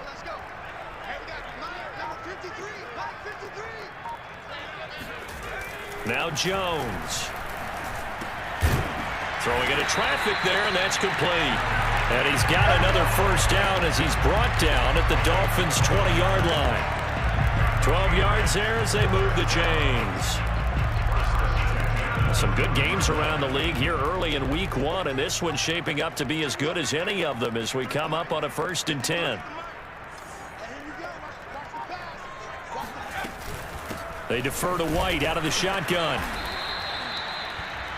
Let's go. Hey, we got Mike, number 53. Mike 53. Now Jones. Throwing into traffic there, and that's complete. And he's got another first down as he's brought down at the Dolphins' 20-yard line. 12 yards there as they move the chains. Some good games around the league here early in week 1, and this one's shaping up to be as good as any of them as we come up on a 1st and 10. They defer to White out of the shotgun.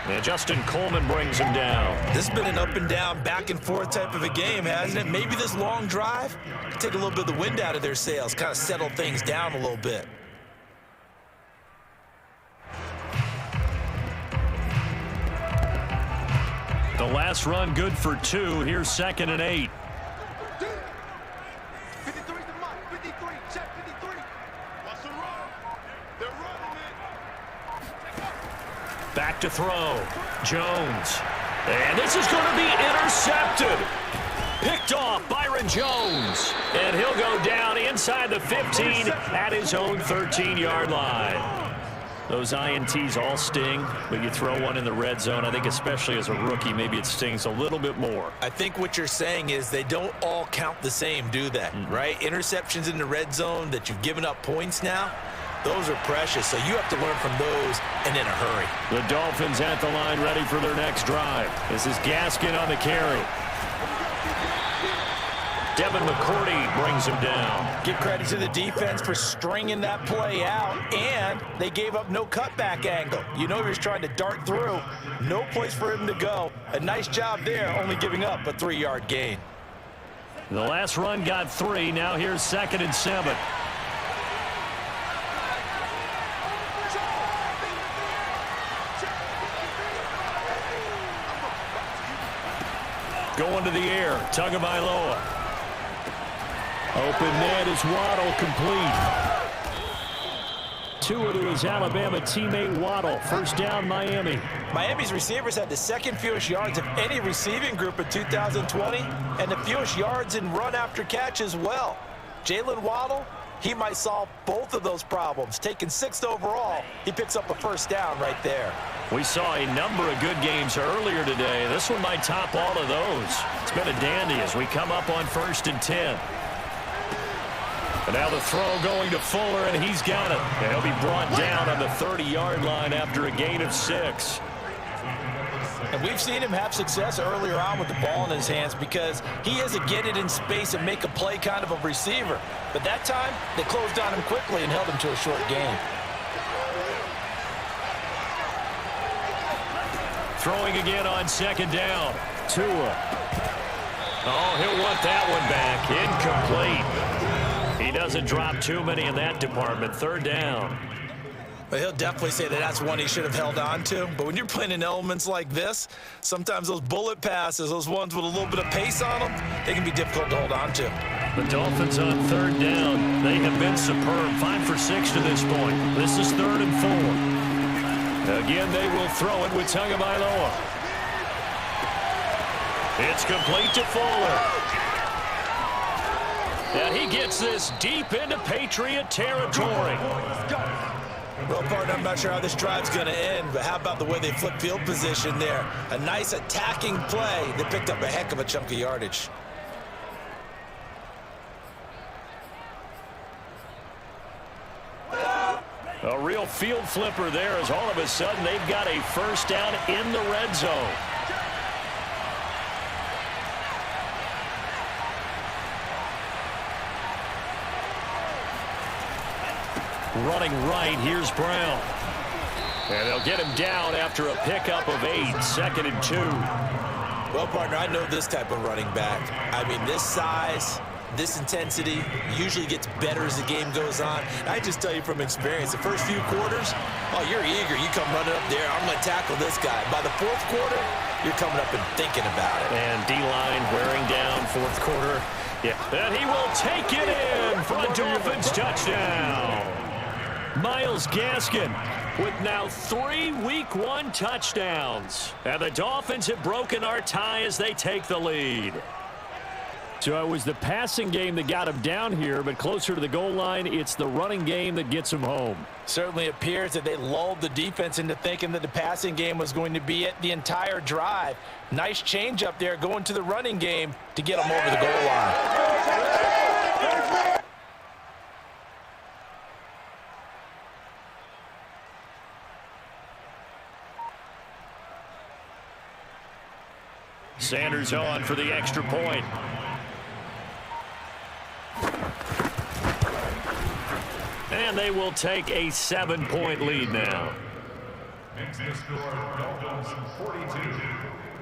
And Justin Coleman brings him down. This has been an up and down, back and forth type of a game, hasn't it? Maybe this long drive could take a little bit of the wind out of their sails, kind of settle things down a little bit. The last run good for 2. Here's 2nd and 8. 53 to Mike. 53. Check 53. What's the run? They're running it. Back to throw. Jones. And this is going to be intercepted. Picked off Byron Jones. And he'll go down inside the 15 at his own 13-yard line. Those INTs all sting, but you throw one in the red zone, I think especially as a rookie, maybe it stings a little bit more. I think what you're saying is they don't all count the same, do they? Right? Interceptions in the red zone that you've given up points now, those are precious, so you have to learn from those and in a hurry. The Dolphins at the line ready for their next drive. This is Gaskin on the carry. Devin McCourty brings him down. Give credit to the defense for stringing that play out, and they gave up no cutback angle. You know he was trying to dart through. No place for him to go. A nice job there, only giving up a 3-yard gain. The last run got 3. Now here's 2nd and 7. Going to the air. Tagovailoa. Open net is Waddle, complete. Tua to his Alabama teammate Waddle. First down, Miami. Miami's receivers had the 2nd fewest yards of any receiving group in 2020, and the fewest yards in run after catch as well. Jalen Waddle, he might solve both of those problems. Taking 6th overall, he picks up a first down right there. We saw a number of good games earlier today. This one might top all of those. It's been a dandy as we come up on 1st and 10. And now the throw going to Fuller, and he's got it. And he'll be brought down on the 30-yard line after a gain of 6. And we've seen him have success earlier on with the ball in his hands because he is a get it in space and make a play kind of a receiver. But that time, they closed on him quickly and held him to a short gain. Throwing again on 2nd down. Tua. Oh, he'll want that one back. Incomplete. He doesn't drop too many in that department. 3rd down. But he'll definitely say that that's one he should have held on to. But when you're playing in elements like this, sometimes those bullet passes, those ones with a little bit of pace on them, they can be difficult to hold on to. The Dolphins on 3rd down. They have been superb. 5 for 6 to this point. This is 3rd and 4. Again, they will throw it with Tagovailoa. It's complete to Fuller. And he gets this deep into Patriot territory. Well, partner, I'm not sure how this drive's going to end, but how about the way they flip field position there? A nice attacking play. They picked up a heck of a chunk of yardage. A real field flipper there as all of a sudden they've got a 1st down in the red zone. Running right, here's Brown. And they'll get him down after a pickup of 8, 2nd and 2. Well, partner, I know this type of running back. I mean, this size, this intensity usually gets better as the game goes on. I just tell you from experience, the first few quarters, oh, you're eager. You come running up there, I'm going to tackle this guy. By the 4th quarter, you're coming up and thinking about it. And D-line wearing down 4th quarter. Yeah, and he will take it in for a Dolphins touchdown. Myles Gaskin with now 3 Week 1 touchdowns. And the Dolphins have broken our tie as they take the lead. So it was the passing game that got him down here, but closer to the goal line, it's the running game that gets him home. Certainly appears that they lulled the defense into thinking that the passing game was going to be it the entire drive. Nice change up there going to the running game to get them over the goal line. Sanders on for the extra point. And they will take a 7-point lead now. Makes the score Dolphins 42,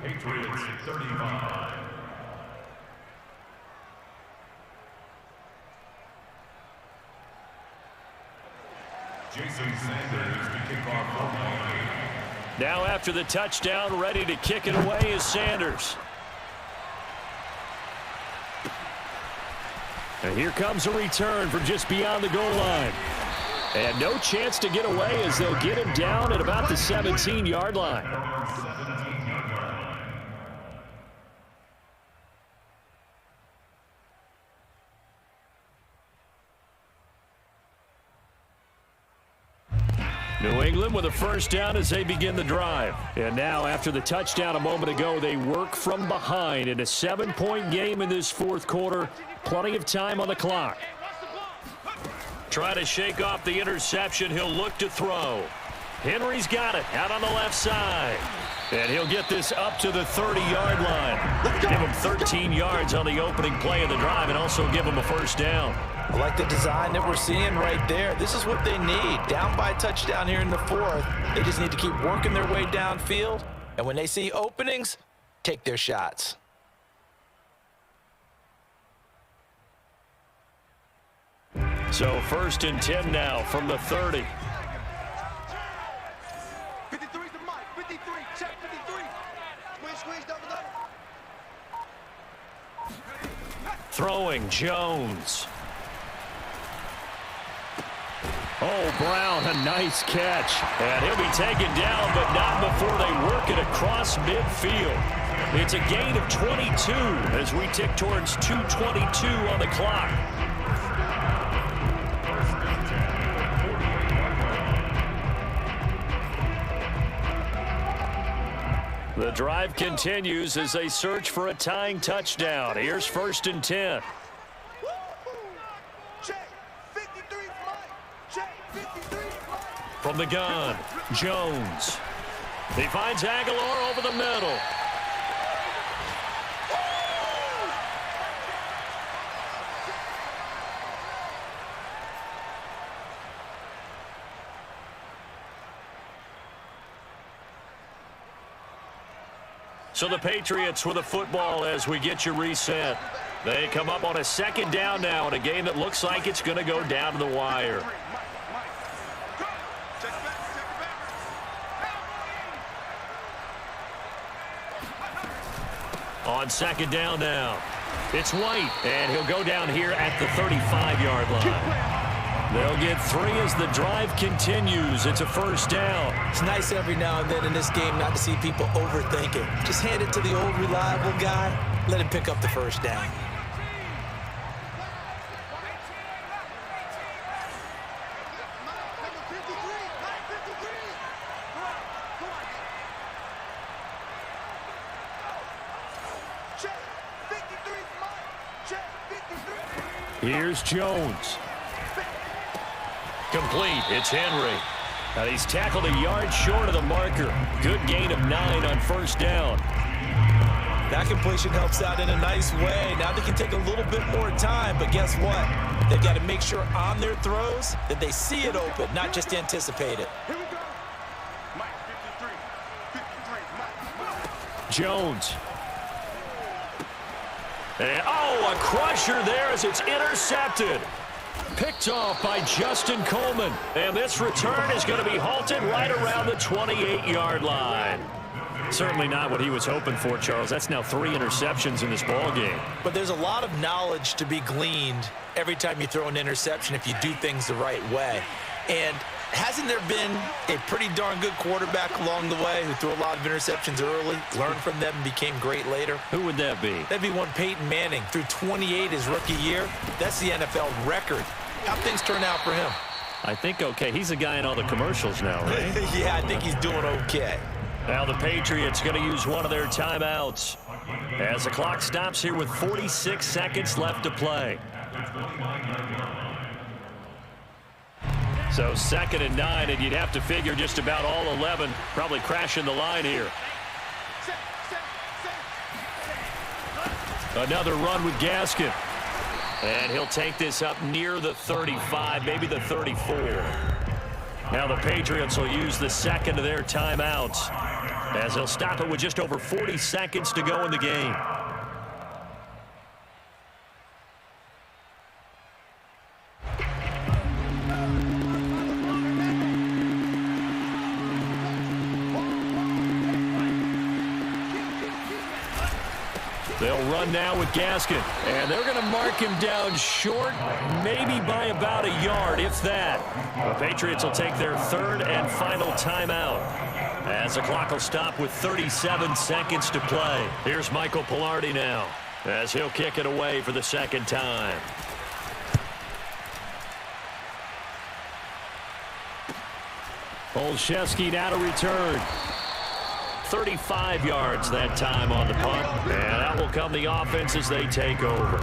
Patriots 35. Jason Sanders to kick off for Miami. Now after the touchdown, ready to kick it away is Sanders. And here comes a return from just beyond the goal line. And no chance to get away as they'll get him down at about the 17-yard line. New England with a 1st down as they begin the drive. And now after the touchdown a moment ago, they work from behind in a 7-point game in this 4th quarter. Plenty of time on the clock. Try to shake off the interception. He'll look to throw. Henry's got it out on the left side. And he'll get this up to the 30-yard line. Give him 13 yards on the opening play of the drive and also give him a 1st down. I like the design that we're seeing right there. This is what they need. Down by a touchdown here in the 4th. They just need to keep working their way downfield. And when they see openings, take their shots. So 1st and 10 now from the 30. 53's the mic. 53. Check 53. Squeeze, double. Throwing Jones. Oh, Brown, a nice catch. And he'll be taken down, but not before they work it across midfield. It's a gain of 22 as we tick towards 2:22 on the clock. The drive continues as they search for a tying touchdown. Here's 1st and 10. Check. From the gun, Jones. He finds Aguilar over the middle. So the Patriots with the football as we get you reset. They come up on a second down now in a game that looks like it's going to go down to the wire. On second down now, it's White, and he'll go down here at the 35-yard line. They'll get 3 as the drive continues. It's a first down. It's nice every now and then in this game not to see people overthink it. Just hand it to the old reliable guy. Let him pick up the first down. Here's Jones. Complete. It's Henry. And he's tackled a yard short of the marker. Good gain of 9 on first down. That completion helps out in a nice way. Now they can take a little bit more time, but guess what? They've got to make sure on their throws that they see it open, not just anticipate it. Here we go. Mike 53. Jones. And, a crusher there as it's intercepted. Picked off by Justin Coleman. And this return is going to be halted right around the 28-yard line. Certainly not what he was hoping for, Charles. That's now 3 interceptions in this ball game. But there's a lot of knowledge to be gleaned every time you throw an interception if you do things the right way. And hasn't there been a pretty darn good quarterback along the way who threw a lot of interceptions early, learned from them, and became great later? Who would that be? That'd be one Peyton Manning. Threw 28 his rookie year. That's the NFL record. How'd things turn out for him? I think okay. He's a guy in all the commercials now, right? Yeah, I think he's doing okay. Now the Patriots going to use one of their timeouts as the clock stops here with 46 seconds left to play. So 2nd and 9, and you'd have to figure just about all 11 probably crashing the line here. Another run with Gaskin. And he'll take this up near the 35, maybe the 34. Now the Patriots will use the second of their timeouts as they'll stop it with just over 40 seconds to go in the game. They'll run now with Gaskin, and they're going to mark him down short, maybe by about a yard, if that. The Patriots will take their 3rd and final timeout as the clock will stop with 37 seconds to play. Here's Michael Pilardi now as he'll kick it away for the 2nd time. Olszewski now to return. 35 yards that time on the punt, and that will come the offense as they take over.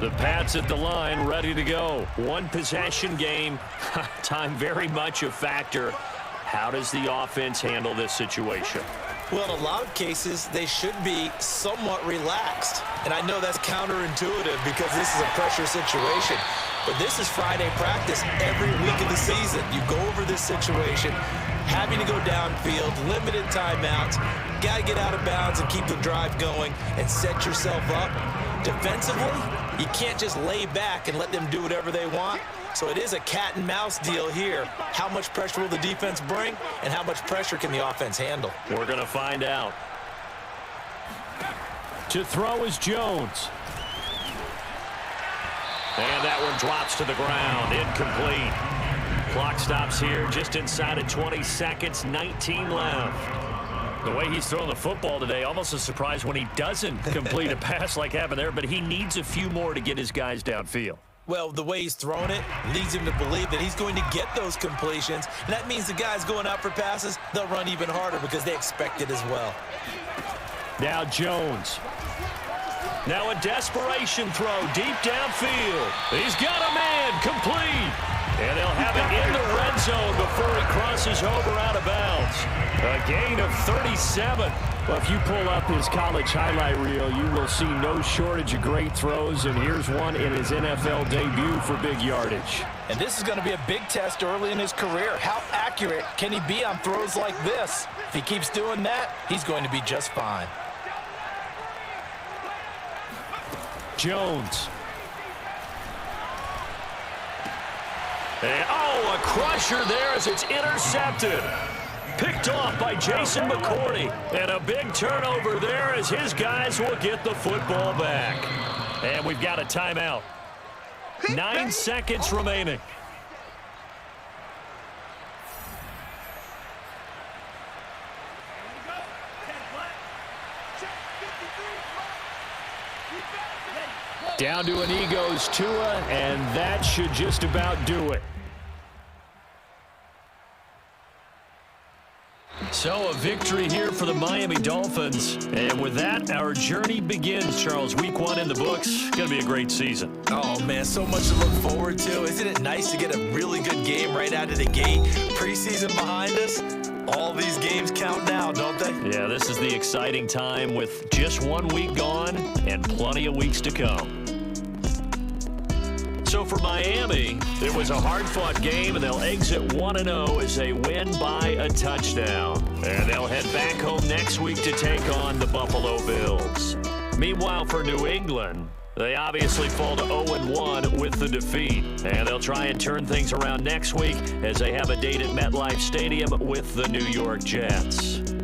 The Pats at the line, ready to go. One possession game. Time very much a factor. How does the offense handle this situation? Well, in a lot of cases, they should be somewhat relaxed. And I know that's counterintuitive because this is a pressure situation. But this is Friday practice every week of the season. You go over this situation, having to go downfield, limited timeouts, got to get out of bounds and keep the drive going and set yourself up. Defensively, you can't just lay back and let them do whatever they want. So it is a cat and mouse deal here. How much pressure will the defense bring, and how much pressure can the offense handle? We're going to find out. To throw is Jones. And that one drops to the ground, incomplete. Clock stops here just inside of 20 seconds, 19 left. The way he's throwing the football today, almost a surprise when he doesn't complete a pass like happened there, but he needs a few more to get his guys downfield. Well, the way he's throwing it leads him to believe that he's going to get those completions. And that means the guys going out for passes, they'll run even harder because they expect it as well. Now Jones. Now a desperation throw deep downfield. He's got a man, complete. And they'll have it in the red zone before he crosses over out of bounds. A gain of 37. Well, if you pull up his college highlight reel, you will see no shortage of great throws, and here's one in his NFL debut for big yardage. And this is going to be a big test early in his career. How accurate can he be on throws like this? If he keeps doing that, he's going to be just fine. Jones. And, oh, a crusher there as it's intercepted. Picked off by Jason McCourty. And a big turnover there as his guys will get the football back. And we've got a timeout. 9 seconds remaining. Down to an Eagles Tua, and that should just about do it. So a victory here for the Miami Dolphins. And with that, our journey begins, Charles. Week 1 in the books. Going to be a great season. Oh, man, so much to look forward to. Isn't it nice to get a really good game right out of the gate? Preseason behind us. All these games count now, don't they? Yeah, this is the exciting time with just 1 week gone and plenty of weeks to come. So for Miami, it was a hard-fought game, and they'll exit 1-0 as they win by a touchdown. And they'll head back home next week to take on the Buffalo Bills. Meanwhile, for New England, they obviously fall to 0-1 with the defeat. And they'll try and turn things around next week as they have a date at MetLife Stadium with the New York Jets.